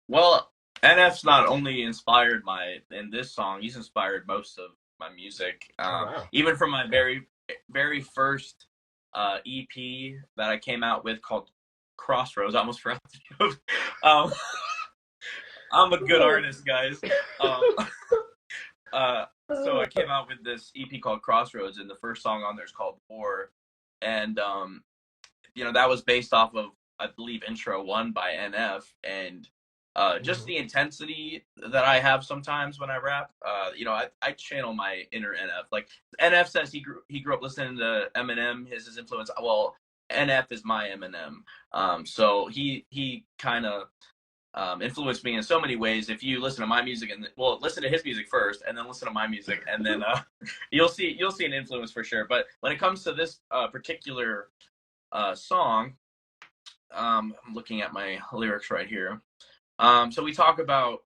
Well, NF's not only inspired in this song, he's inspired most of my music. Wow. Even from my very, very first EP that I came out with called Crossroads. I almost forgot the name. I'm a good artist, guys. So I came out with this EP called Crossroads, and the first song on there is called War. And, that was based off of, I believe, Intro 1 by NF. And just the intensity that I have sometimes when I rap, I channel my inner NF. Like NF says he grew up listening to Eminem, his influence. Well, NF is my Eminem. So he kind of influenced me in so many ways. If you listen to my music listen to his music first, and then listen to my music, and then you'll see an influence for sure. But when it comes to this particular song, I'm looking at my lyrics right here. So we talk about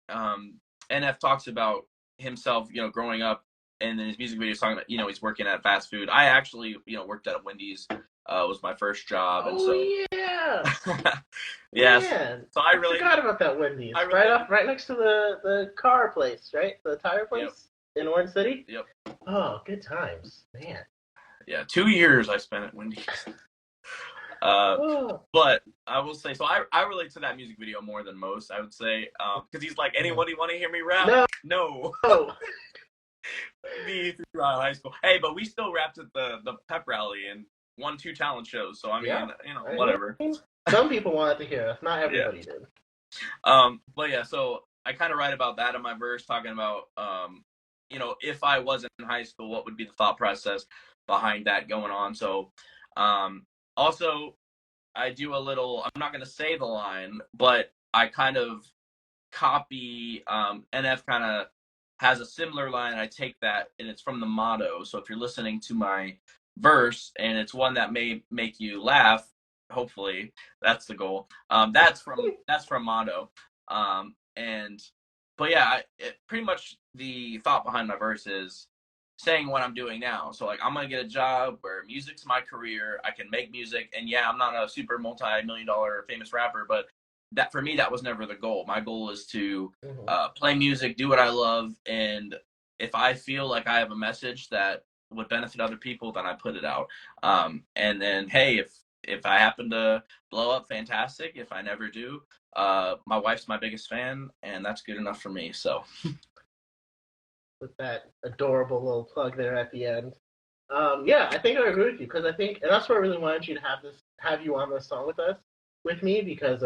NF talks about himself, growing up, and then his music video talking about, he's working at fast food. I actually, worked at Wendy's. Was my first job. And yeah. Yes. Man, so I really forgot about that Wendy's. Right next to the car place, right? The tire place in Orange City. Yep. Oh, good times, man. Yeah, 2 years I spent at Wendy's. But I will say, so I relate to that music video more than most, I would say, because he's like, anybody want to hear me rap? No. Me throughout high school. Hey, but we still rapped at the pep rally and won 2 talent shows. So I mean, whatever. Some people wanted to hear us, not everybody did. But yeah, so I kind of write about that in my verse, talking about if I was in high school, what would be the thought process behind that going on. So also I do a little, I'm not going to say the line, but I kind of copy, NF kind of has a similar line. I take that and it's from the motto. So if you're listening to my verse and it's one that may make you laugh, hopefully that's the goal. That's from motto. But yeah, pretty much the thought behind my verse is saying what I'm doing now. So like, I'm gonna get a job where music's my career. I can make music, and yeah, I'm not a super multi-million-dollar famous rapper, but that for me, that was never the goal. My goal is to play music, do what I love, and if I feel like I have a message that would benefit other people, then I put it out. And then, hey, if I happen to blow up, fantastic. If I never do, my wife's my biggest fan, and that's good enough for me. So, with that adorable little plug there at the end. Yeah, I think I agree with you because I think, and that's why I really wanted you to have you on this song with me because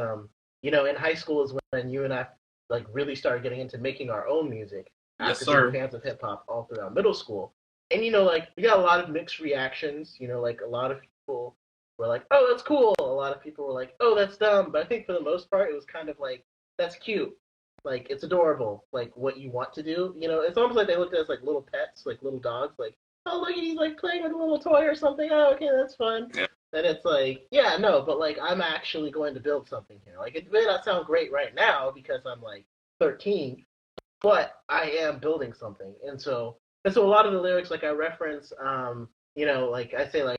in high school is when you and I like really started getting into making our own music. Yes, sir. Being fans of hip hop all throughout middle school, and like we got a lot of mixed reactions. Like a lot of people were like, "Oh, that's cool." A lot of people were like, "Oh, that's dumb." But I think for the most part, it was kind of like, "That's cute." Like it's adorable, like what you want to do. It's almost like they looked at us like little pets, like little dogs. Like, oh look, he's like playing with a little toy or something. Oh, okay, that's fun. Yeah. And it's like, yeah, no, but like I'm actually going to build something here. Like it may not sound great right now because I'm like 13, but I am building something. And so a lot of the lyrics, like I reference, like I say,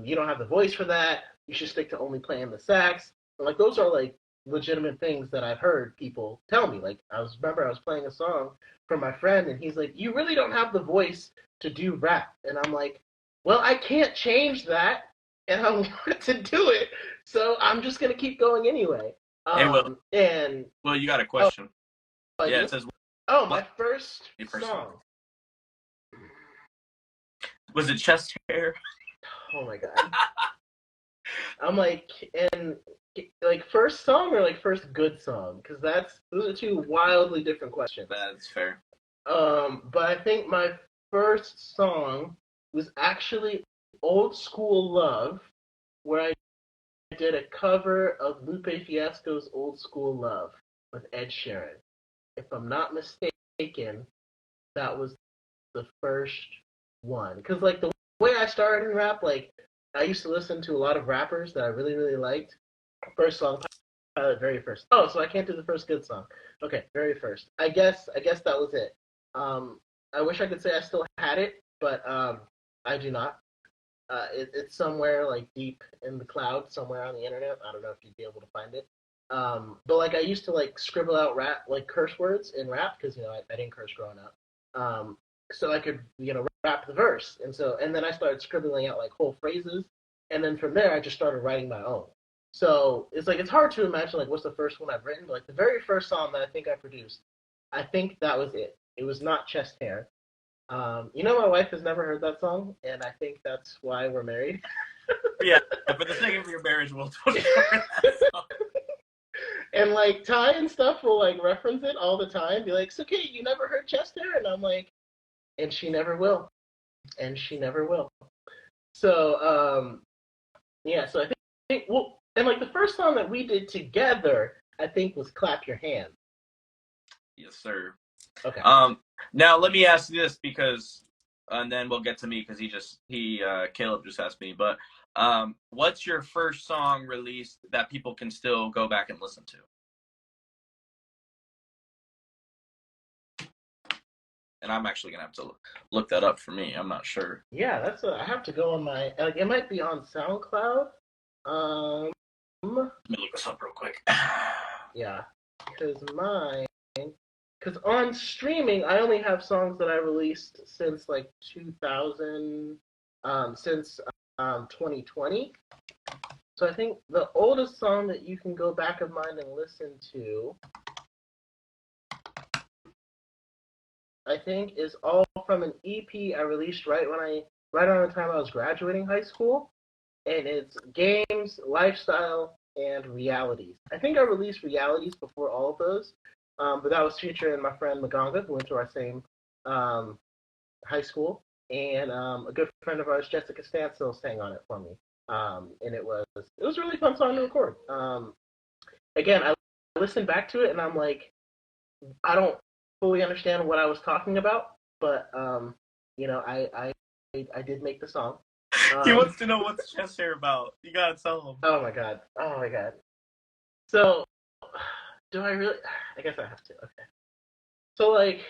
you don't have the voice for that. You should stick to only playing the sax. And like those are like legitimate things that I've heard people tell me. Like I was playing a song for my friend, and he's like, "You really don't have the voice to do rap," and I'm like, "Well, I can't change that, and I want to do it, so I'm just gonna keep going anyway." Well, you got a question? Yeah, it says. Oh, my first song. Was it chest hair? Oh my god. I'm like, and like first song or like first good song? Because those are two wildly different questions. That's fair. But I think my first song was actually Old School Love, where I did a cover of Lupe Fiasco's Old School Love with Ed Sheeran. If I'm not mistaken, that was the first one. Because like the way I started in rap, like I used to listen to a lot of rappers that I really, really liked. First song, Pilot, very first. Oh, so I can't do the first good song. Okay, very first. I guess that was it. I wish I could say I still had it, but I do not. It's somewhere like deep in the cloud, somewhere on the internet. I don't know if you'd be able to find it. But like I used to like scribble out rap, like curse words in rap because I didn't curse growing up. So I could rap the verse, and then I started scribbling out like whole phrases, and then from there I just started writing my own. So it's like it's hard to imagine like what's the first one I've written, but like the very first song that I think I produced, I think that was it. It was not Chest Hair. My wife has never heard that song, and I think that's why we're married. Yeah, for the sake of your marriage, we'll talk about that song. And like Ty and stuff will like reference it all the time, be like, "So, okay, you never heard Chest Hair?" And I'm like, and she never will, and she never will. So yeah, so I think well, and like the first song that we did together, I think was "Clap Your Hands." Yes, sir. Okay. Now let me ask you this because, and then we'll get to me because Caleb just asked me. But what's your first song released that people can still go back and listen to? And I'm actually gonna have to look that up for me. I'm not sure. Yeah, I have to go on my like it might be on SoundCloud. Let me look this up real quick. Yeah, because on streaming I only have songs that I released since like 2000, since 2020. So I think the oldest song that you can go back of mine and listen to, I think, is all from an EP I released right around the time I was graduating high school, and it's Games, Lifestyle, and Realities. I think I released Realities before all of those, but that was featuring my friend Maganga, who went to our same high school, and a good friend of ours, Jessica Stansel, sang on it for me. And it was a really fun song to record. Again, I listened back to it and I'm like, I don't fully understand what I was talking about, but I did make the song. He wants to know what's chest hair about. You gotta tell him. Oh my god. So, do I really? I guess I have to. Okay. So like,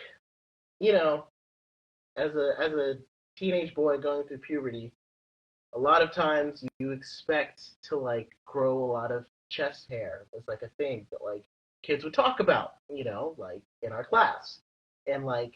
you know, as a teenage boy going through puberty, a lot of times you expect to like grow a lot of chest hair. It's like a thing that like kids would talk about, like in our class. And like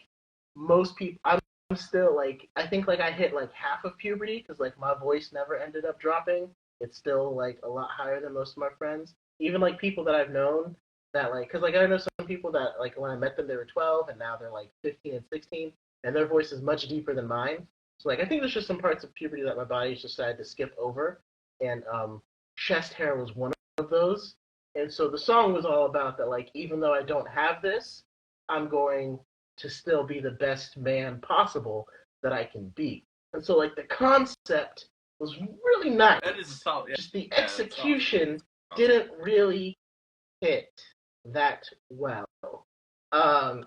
most people, I'm still like, I think like I hit like half of puberty because like my voice never ended up dropping. It's still like a lot higher than most of my friends. Even like people that I've known that like, because like I know some people that like when I met them they were 12 and now they're like 15 and 16 and their voice is much deeper than mine. So like I think there's just some parts of puberty that my body's decided to skip over, and chest hair was one of those. And so the song was all about that. Like even though I don't have this, I'm going to still be the best man possible that I can be. And so like the concept was really nice. That is a solid. Yeah. Just the execution didn't really hit that well.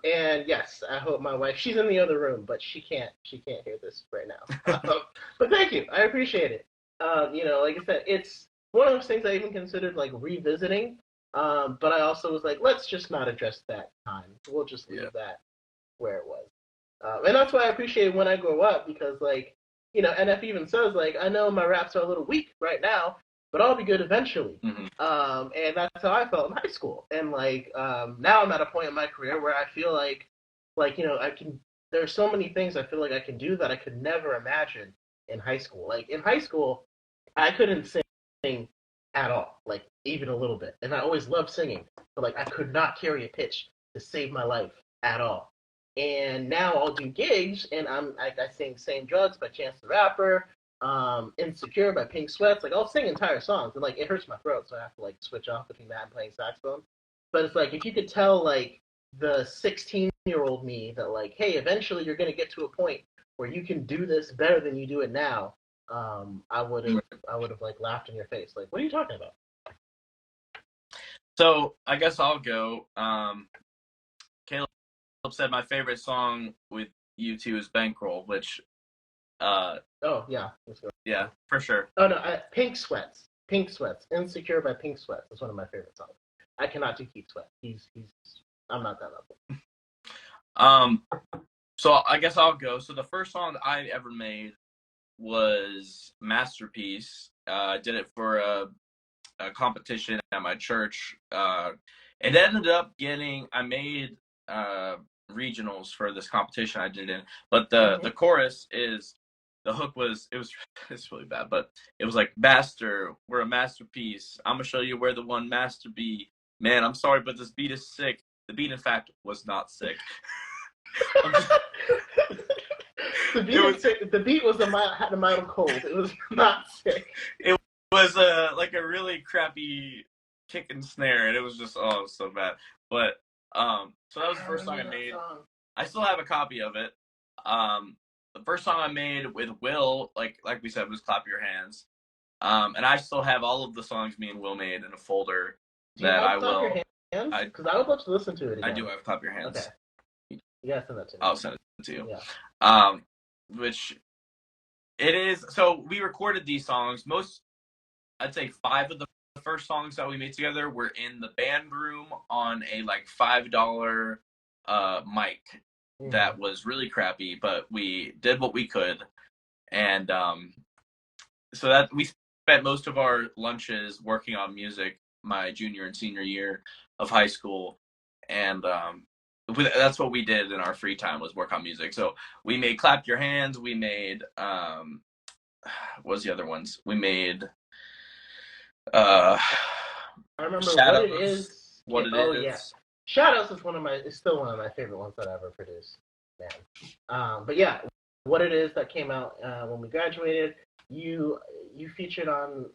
And yes, I hope my wife, she's in the other room, but she can't hear this right now. But thank you. I appreciate it. Like I said, it's one of those things I even considered like revisiting. But I also was like, let's just not address that time. We'll just leave that where it was. And that's why I appreciate When I Grow Up, because like, NF even says like, I know my raps are a little weak right now, but I'll be good eventually. Mm-hmm. And that's how I felt in high school. And like now I'm at a point in my career where I feel like I can. There's so many things I feel like I can do that I could never imagine in high school. Like in high school, I couldn't sing at all, like even a little bit. And I always loved singing, but like I could not carry a pitch to save my life at all. And now I'll do gigs, and I sing "Same Drugs" by Chance the Rapper. Insecure by Pink Sweats. Like I'll sing entire songs, and like it hurts my throat, so I have to like switch off between that and playing saxophone. But it's like if you could tell like the 16-year-old me that like, hey, eventually you're gonna get to a point where you can do this better than you do it now, I would have like laughed in your face. Like, what are you talking about? So I guess I'll go. Caleb said my favorite song with you two is Bankroll, which oh yeah, let's go. Yeah, for sure. Oh no, Pink Sweats, Insecure by Pink Sweats is one of my favorite songs. I cannot do Keith Sweat. He's I'm not that level. So I guess I'll go. So the first song that I ever made was Masterpiece. I did it for a competition at my church. It ended up I made regionals for this competition I did in, but the chorus is, the hook was, it's really bad, but it was like, Master, we're a masterpiece. I'm gonna show you where the one master be. Man, I'm sorry, but this beat is sick. The beat, in fact, was not sick. The beat was had a mild cold. It was not sick. It was like a really crappy kick and snare, and it was just it was so bad. But so that was the first song I made. I still have a copy of it. The first song I made with Will, like we said, was Clap Your Hands. And I still have all of the songs me and Will made in a folder that I will. Because I would love to listen to it again. I do have Clap Your Hands. Okay. You gotta send that to me. I'll send it to you. Yeah. Which it is. So we recorded these songs. I'd say 5 of the first songs that we made together were in the band room on a like $5 mic that was really crappy, but we did what we could. And so that we spent most of our lunches working on music my junior and senior year of high school. And that's what we did in our free time, was work on music. So we made Clap Your Hands, we made what was the other ones? We made I remember What It Shadows. Is. What It Oh yeah, Is. Shadows is still one of my favorite ones that I ever produced. Man, but yeah, What It Is that came out when we graduated. You you featured on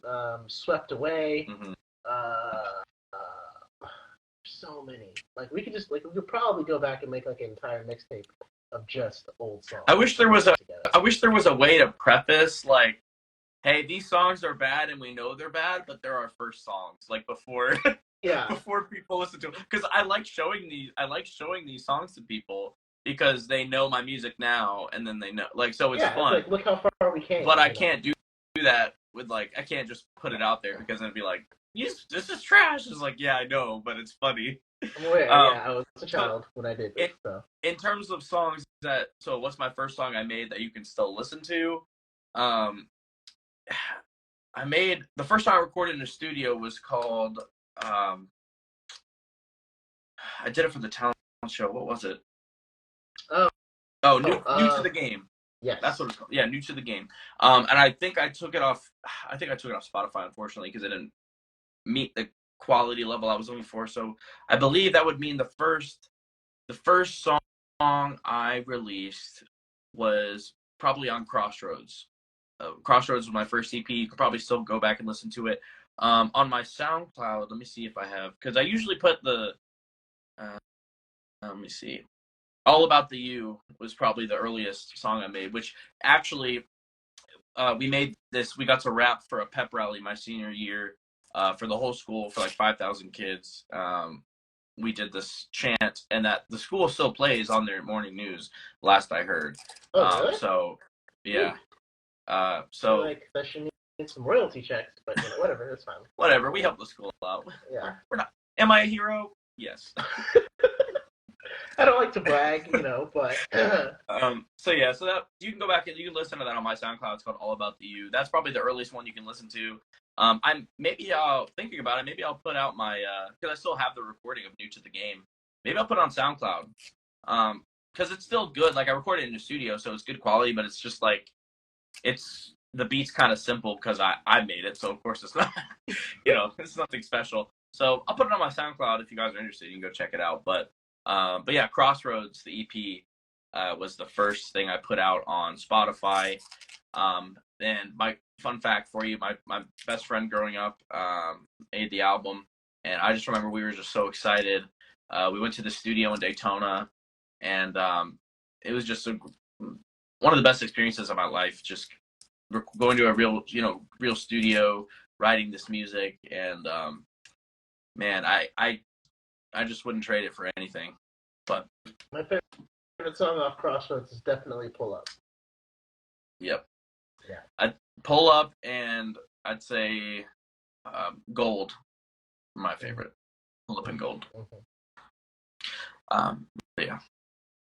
Swept Away. Mm-hmm. So many. Like we could probably go back and make like an entire mixtape of just old songs. I wish there was a way to preface like, hey, these songs are bad and we know they're bad, but they're our first songs. Like before Yeah. before people listen to them. Because I like showing these songs to people because they know my music now and then they know like so it's fun. It's like look how far we came. But I can't do that with like I can't just put it out there because it'd be like, this is trash. It's like, yeah, I know, but it's funny. I'm aware, I was a child when I did this. In terms of songs so what's my first song I made that you can still listen to? I made the first song I recorded in the studio was called I did it for the talent show. What was it? New to the Game. Yes. That's what it's called. Yeah, New to the Game. And I think I took it off Spotify, unfortunately, because it didn't meet the quality level I was looking for. So I believe that would mean the first song I released was probably on Crossroads. Crossroads was my first EP. You could probably still go back and listen to it. On my SoundCloud, let me see if I have, because I usually put the, let me see. All About the You was probably the earliest song I made, which actually we got to rap for a pep rally my senior year for the whole school for like 5,000 kids. We did this chant, and that the school still plays on their morning news, last I heard. Oh, really? So, yeah. So like that should need some royalty checks, but whatever, it's fine. Whatever, we help the school out. Yeah. We're not. Am I a hero? Yes. I don't like to brag, but. So yeah, so that you can go back and you can listen to that on my SoundCloud. It's called All About the You. That's probably the earliest one you can listen to. I'm thinking about it. Maybe I'll put out my because I still have the recording of New to the Game. Maybe I'll put it on SoundCloud. Because it's still good. Like I recorded it in the studio, so it's good quality. But it's just like the beat's kind of simple because I made it, so of course it's not. It's nothing special. So I'll put it on my SoundCloud if you guys are interested. You can go check it out. But yeah, Crossroads, the EP, was the first thing I put out on Spotify. And my fun fact for you, my best friend growing up made the album, and I just remember we were just so excited. We went to the studio in Daytona, and it was just one of the best experiences of my life. Just going to a real studio, writing this music, and man, I just wouldn't trade it for anything. But my favorite song off Crossroads is definitely Pull Up. Yep. Yeah. I'd Pull Up, and I'd say Gold, my favorite. Pull Up and Gold. Yeah.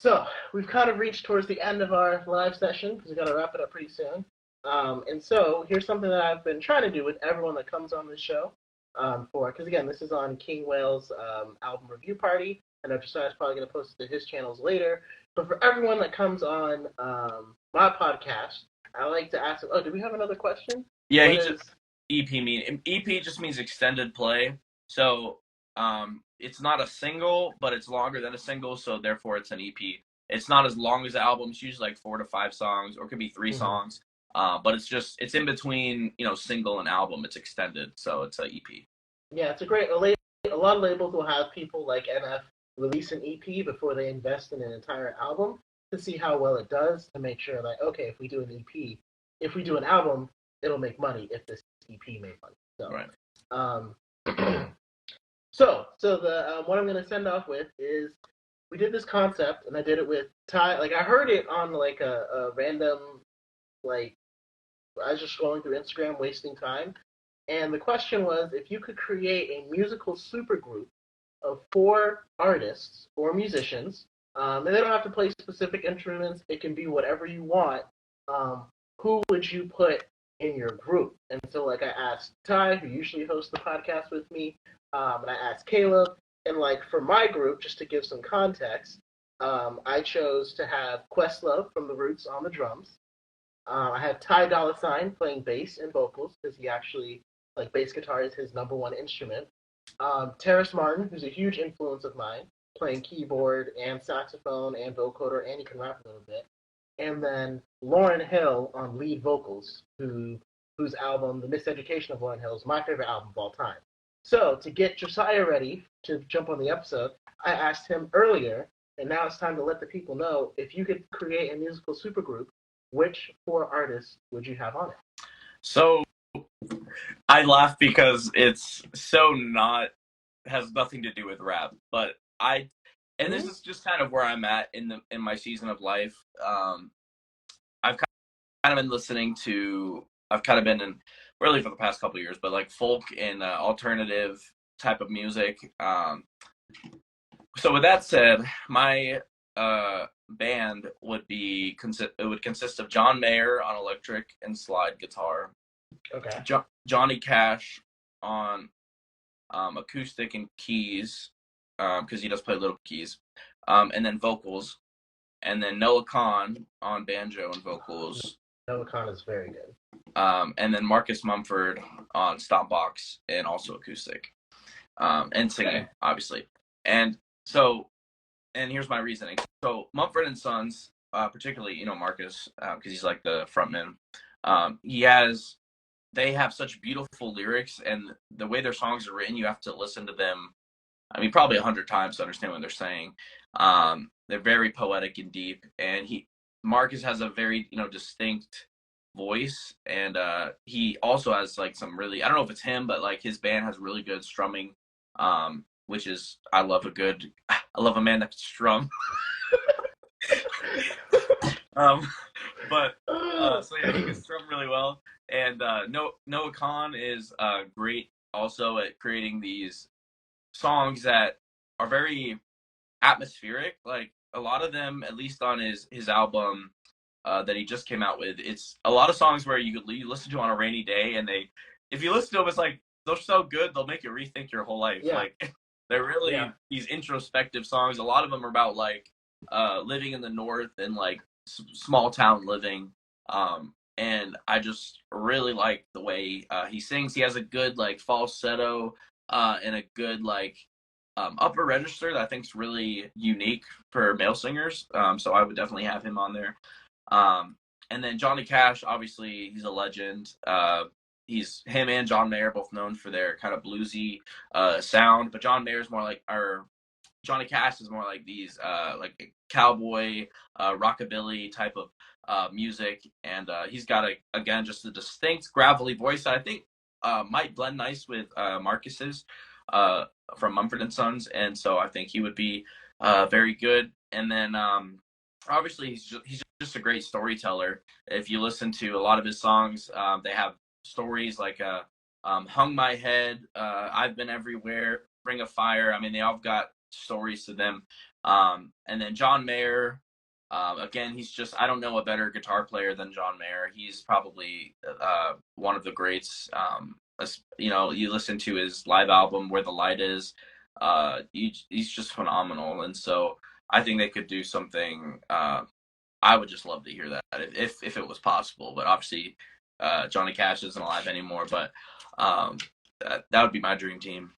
So we've kind of reached towards the end of our live session because we got to wrap it up pretty soon. And so here's something that I've been trying to do with everyone that comes on this show. Because again, this is on King Whale's album review party, and Josiah's probably going to post it to his channels later. But for everyone that comes on my podcast, I like to ask them, do we have another question? Yeah, EP just means extended play. So it's not a single, but it's longer than a single, so therefore it's an EP. It's not as long as the album. It's usually like 4 to 5 songs, or it could be 3 songs. But it's in between, single and album. It's extended, so it's an EP. Yeah, it's a lot of labels will have people like NF release an EP before they invest in an entire album to see how well it does, to make sure that, okay, if we do an album, it'll make money if this EP made money. So, right. So the what I'm going to send off with is, we did this concept, and I did it with Ty. Like, I heard it on like a random, like, I was just scrolling through Instagram, wasting time. And the question was, if you could create a musical supergroup of 4 artists or musicians, and they don't have to play specific instruments, it can be whatever you want, who would you put in your group? And so, like, I asked Ty, who usually hosts the podcast with me, and I asked Caleb, and, like, for my group, just to give some context, I chose to have Questlove from The Roots on the drums. I had Ty Dolla Sign playing bass and vocals because he actually like bass guitar is his number one instrument. Terrace Martin, who's a huge influence of mine, playing keyboard and saxophone and vocoder, and he can rap a little bit. And then Lauryn Hill on lead vocals, whose album, The Miseducation of Lauryn Hill, is my favorite album of all time. So to get Josiah ready to jump on the episode, I asked him earlier, and now it's time to let the people know if you could create a musical supergroup, which four artists would you have on it? So I laugh because it's so not has nothing to do with rap, but and this is just kind of where I'm at in my season of life. I've kind of been listening to I've kind of been in really for the past couple of years, but like folk and alternative type of music. So with that said, my band would consist of John Mayer on electric and slide guitar. Okay. Johnny Cash on acoustic and keys, because he does play little keys, and then vocals, and then Noah Kahan on banjo and vocals. Noah Kahan is very good. And then Marcus Mumford on stomp box and also acoustic, and singing, obviously. And so, and here's my reasoning. So Mumford and Sons, particularly, Marcus, because he's like the frontman. They have such beautiful lyrics, and the way their songs are written, you have to listen to them, I mean, probably 100 times to understand what they're saying. They're very poetic and deep, and Marcus has a very, distinct voice, and he also has like some really, I don't know if it's him, but like his band has really good strumming, which is, I love a man that can strum. So yeah, he can strum really well. And Noah Kahan is great also at creating these songs that are very atmospheric. Like a lot of them, at least on his album that he just came out with, it's a lot of songs where you listen to on a rainy day, and if you listen to them, it's like they're so good they'll make you rethink your whole life. Yeah. Like they're really these introspective songs. A lot of them are about like living in the north and like small town living. And I just really like the way he sings. He has a good like falsetto and a good like upper register that I think is really unique for male singers. So I would definitely have him on there. And then Johnny Cash, obviously, he's a legend. Him and John Mayer both known for their kind of bluesy sound, but John Mayer is more like, or Johnny Cash is more like these like cowboy rockabilly type of music, and he's got again just a distinct gravelly voice that I think might blend nice with Marcus's from Mumford and Sons, and so I think he would be very good. And then obviously he's just a great storyteller. If you listen to a lot of his songs, they have stories like "Hung My Head," "I've Been Everywhere," "Ring of Fire." I mean, they all got stories to them. And then John Mayer, again, I don't know a better guitar player than John Mayer. He's probably one of the greats. You listen to his live album, Where the Light Is, he's just phenomenal. And so I think they could do something. I would just love to hear that if it was possible. But obviously, Johnny Cash isn't alive anymore. But that would be my dream team.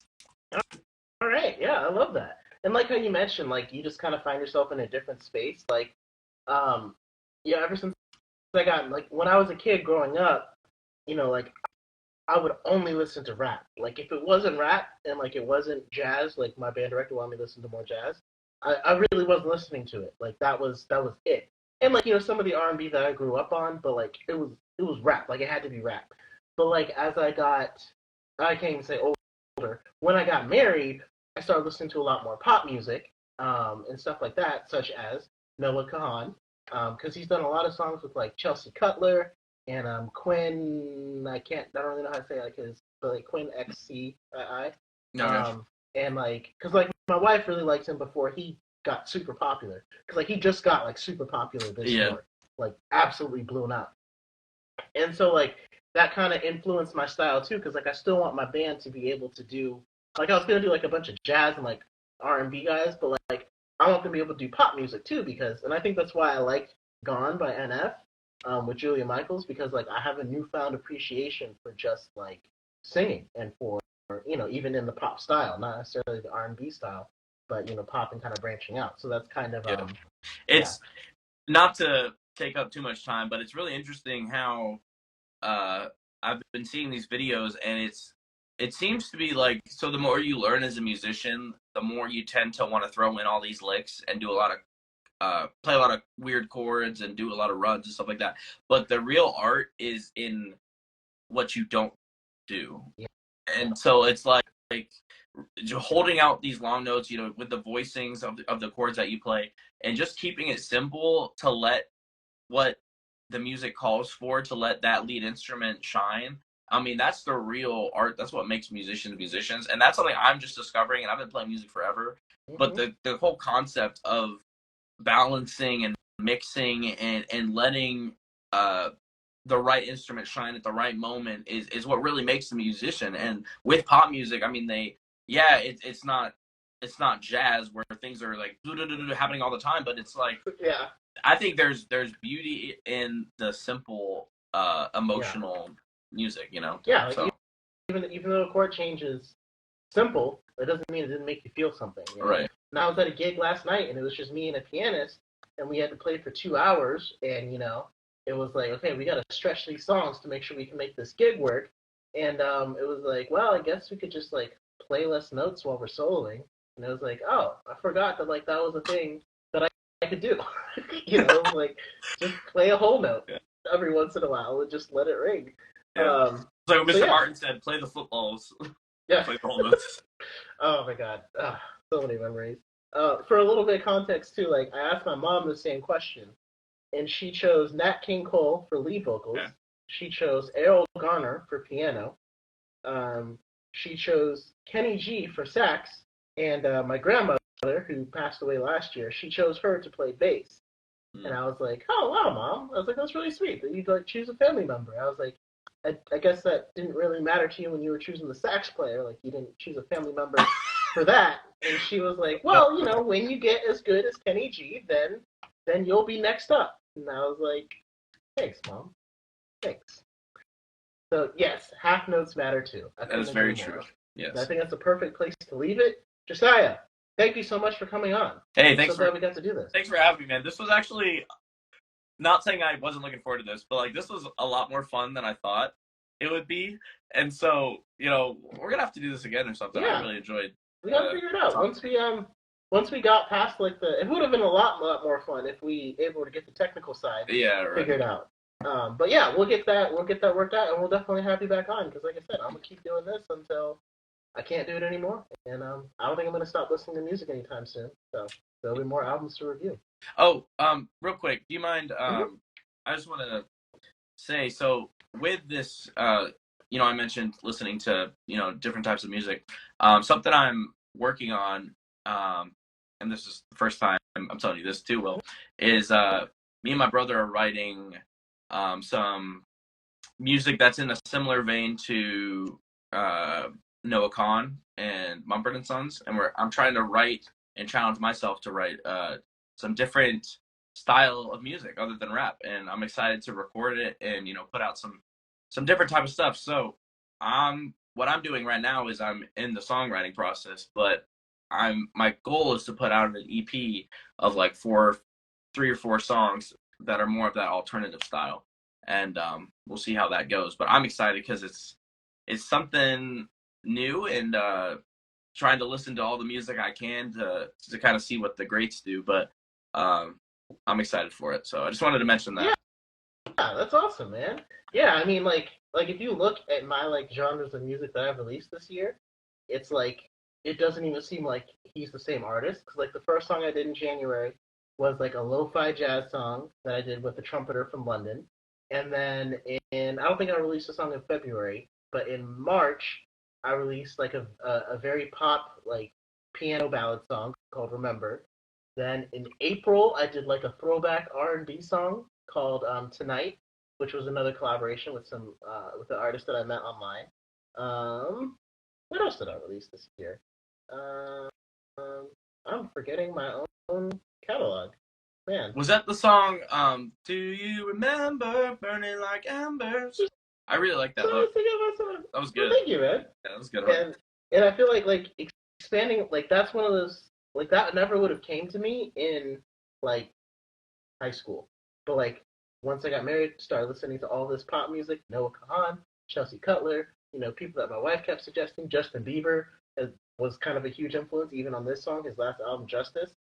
All right, yeah, I love that. And like how you mentioned, like you just kind of find yourself in a different space. Like, ever since I got like when I was a kid growing up, like I would only listen to rap. Like if it wasn't rap and like it wasn't jazz, like my band director wanted me to listen to more jazz, I really wasn't listening to it. Like that was it. And like some of the R&B that I grew up on, but like it was rap. Like it had to be rap. But like as I can't even say older. When I got married, I started listening to a lot more pop music and stuff like that, such as Noah Kahan, because he's done a lot of songs with like Chelsea Cutler and Quinn. I don't really know how to say like but like Quinn XCII. And like, cause like my wife really liked him before he got super popular. Cause like he just got like super popular this year, like absolutely blown up. And so like that kind of influenced my style too, because like I still want my band to be able to do like I was gonna do like a bunch of jazz and like R&B guys, but like I want them to be able to do pop music too, and I think that's why I like Gone by NF, with Julia Michaels because like I have a newfound appreciation for just like singing and for even in the pop style, not necessarily the R&B style, but pop and kind of branching out. So that's kind of Yeah. yeah. It's not to take up too much time, but it's really interesting how uh, I've been seeing these videos, and it seems to be like so. The more you learn as a musician, the more you tend to want to throw in all these licks and do a lot of play a lot of weird chords and do a lot of runs and stuff like that. But the real art is in what you don't do, Yeah. and so it's like holding out these long notes, with the voicings of the chords that you play, and just keeping it simple to let what the music calls for, to let that lead instrument shine. I mean, that's the real art. That's what makes musicians musicians, and that's something I'm just discovering. And I've been playing music forever, but the whole concept of balancing and mixing and letting the right instrument shine at the right moment is what really makes the musician. And with pop music, I mean, it's not jazz where things are like happening all the time, but it's like yeah. I think there's beauty in the simple emotional music, Yeah, like So even though a chord change is simple, it doesn't mean it didn't make you feel something. right. And I was at a gig last night, and it was just me and a pianist, and we had to play for 2 hours, and it was like, okay, we got to stretch these songs to make sure we can make this gig work. And it was like, well, I guess we could just like play less notes while we're soloing. And it was like, oh, I forgot that like that was a thing that I could do. Like just play a whole note Yeah. every once in a while and just let it ring. Yeah. So Mr. So yeah. Martin said, play the footballs. Yeah. Play the whole notes. Oh my god, so many memories. For a little bit of context too, like I asked my mom the same question, and she chose Nat King Cole for lead vocals. Yeah. She chose Errol Garner for piano. Um, she chose Kenny G for sax, and my grandmother, who passed away last year, she chose her to play bass. And I was like, oh wow, mom. I was like, that's really sweet that you'd like choose a family member. I was like, I guess that didn't really matter to you when you were choosing the sax player. Like you didn't choose a family member for that. And she was like, well, when you get as good as Kenny G, then you'll be next up. And I was like, thanks, mom. Thanks. So yes, half notes matter too. That is very true. Yes. I think that's a perfect place to leave it. Josiah, thank you so much for coming on. Hey, thanks glad we got to do this. Thanks for having me, man. This was actually not saying I wasn't looking forward to this, but like this was a lot more fun than I thought it would be. And so, we're gonna have to do this again or something. Yeah. I really enjoyed. We gotta figure it out. Once we got past like it would have been a lot more fun if we able to get the technical side figured out. But yeah, we'll get that worked out, and we'll definitely have you back on because, like I said, I'm gonna keep doing this until I can't do it anymore, and I don't think I'm gonna stop listening to music anytime soon. So there'll be more albums to review. Oh, real quick, do you mind? I just want to say, so with this, I mentioned listening to different types of music. Something I'm working on, and this is the first time I'm telling you this too, Will, is me and my brother are writing some music that's in a similar vein to Noah Kahan and Mumford & Sons, and I'm trying to write and challenge myself to write some different style of music other than rap, and I'm excited to record it and put out some different type of stuff. So what I'm doing right now is I'm in the songwriting process, but my goal is to put out an EP of like 3 or 4 songs that are more of that alternative style, and we'll see how that goes. But I'm excited because it's something new, and trying to listen to all the music I can to kind of see what the greats do. But I'm excited for it. So I just wanted to mention that. Yeah, that's awesome, man. Yeah, I mean, like if you look at my like genres of music that I've released this year, it's like it doesn't even seem like he's the same artist. Because like the first song I did in January was like a lo-fi jazz song that I did with the trumpeter from London, and then I don't think I released a song in February, but in March I released like a very pop like piano ballad song called Remember. Then in April I did like a throwback R&B song called Tonight, which was another collaboration with some with the artist that I met online. What else did I release this year? I'm forgetting my own catalog. Man. Was that the song, Do You Remember Burning Like Embers? I really like that hook. That was good. Well, thank you, man. Yeah, that was a good hook. And I feel like expanding, like, that's one of those, like, that never would have came to me in, like, high school. But, like, once I got married, started listening to all this pop music, Noah Kahan, Chelsea Cutler, people that my wife kept suggesting. Justin Bieber was kind of a huge influence, even on this song, his last album, Justice.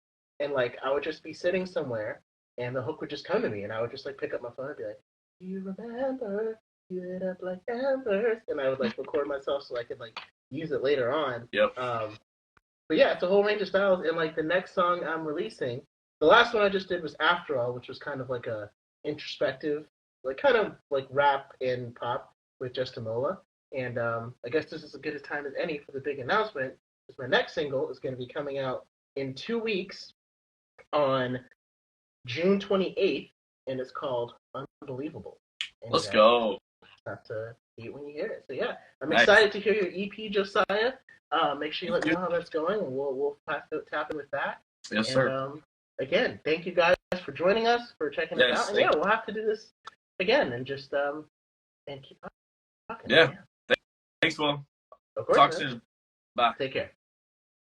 And, like, I would just be sitting somewhere, and the hook would just come to me, and I would just, like, pick up my phone and be like, do you remember? You lit up like embers. And I would, like, record myself so I could, like, use it later on. Yep. But yeah, it's a whole range of styles. And, like, the next song I'm releasing, the last one I just did was After All, which was kind of like a introspective, like, kind of like rap and pop with Justin Mola. And I guess this is as good a time as any for the big announcement, because my next single is going to be coming out in 2 weeks on June 28th, and it's called Unbelievable. And, Let's go. Have to see it when you hear it. So yeah, I'm Nice. excited to hear your EP, Josiah. Make sure you let me know how that's going, and we'll tap in with that. Yes, sir. Again, thank you guys for joining us, for checking us out. And yeah, we'll have to do this again and just and keep talking. Yeah. Thanks, Will. Of course, Talk man. soon. Bye. Take care.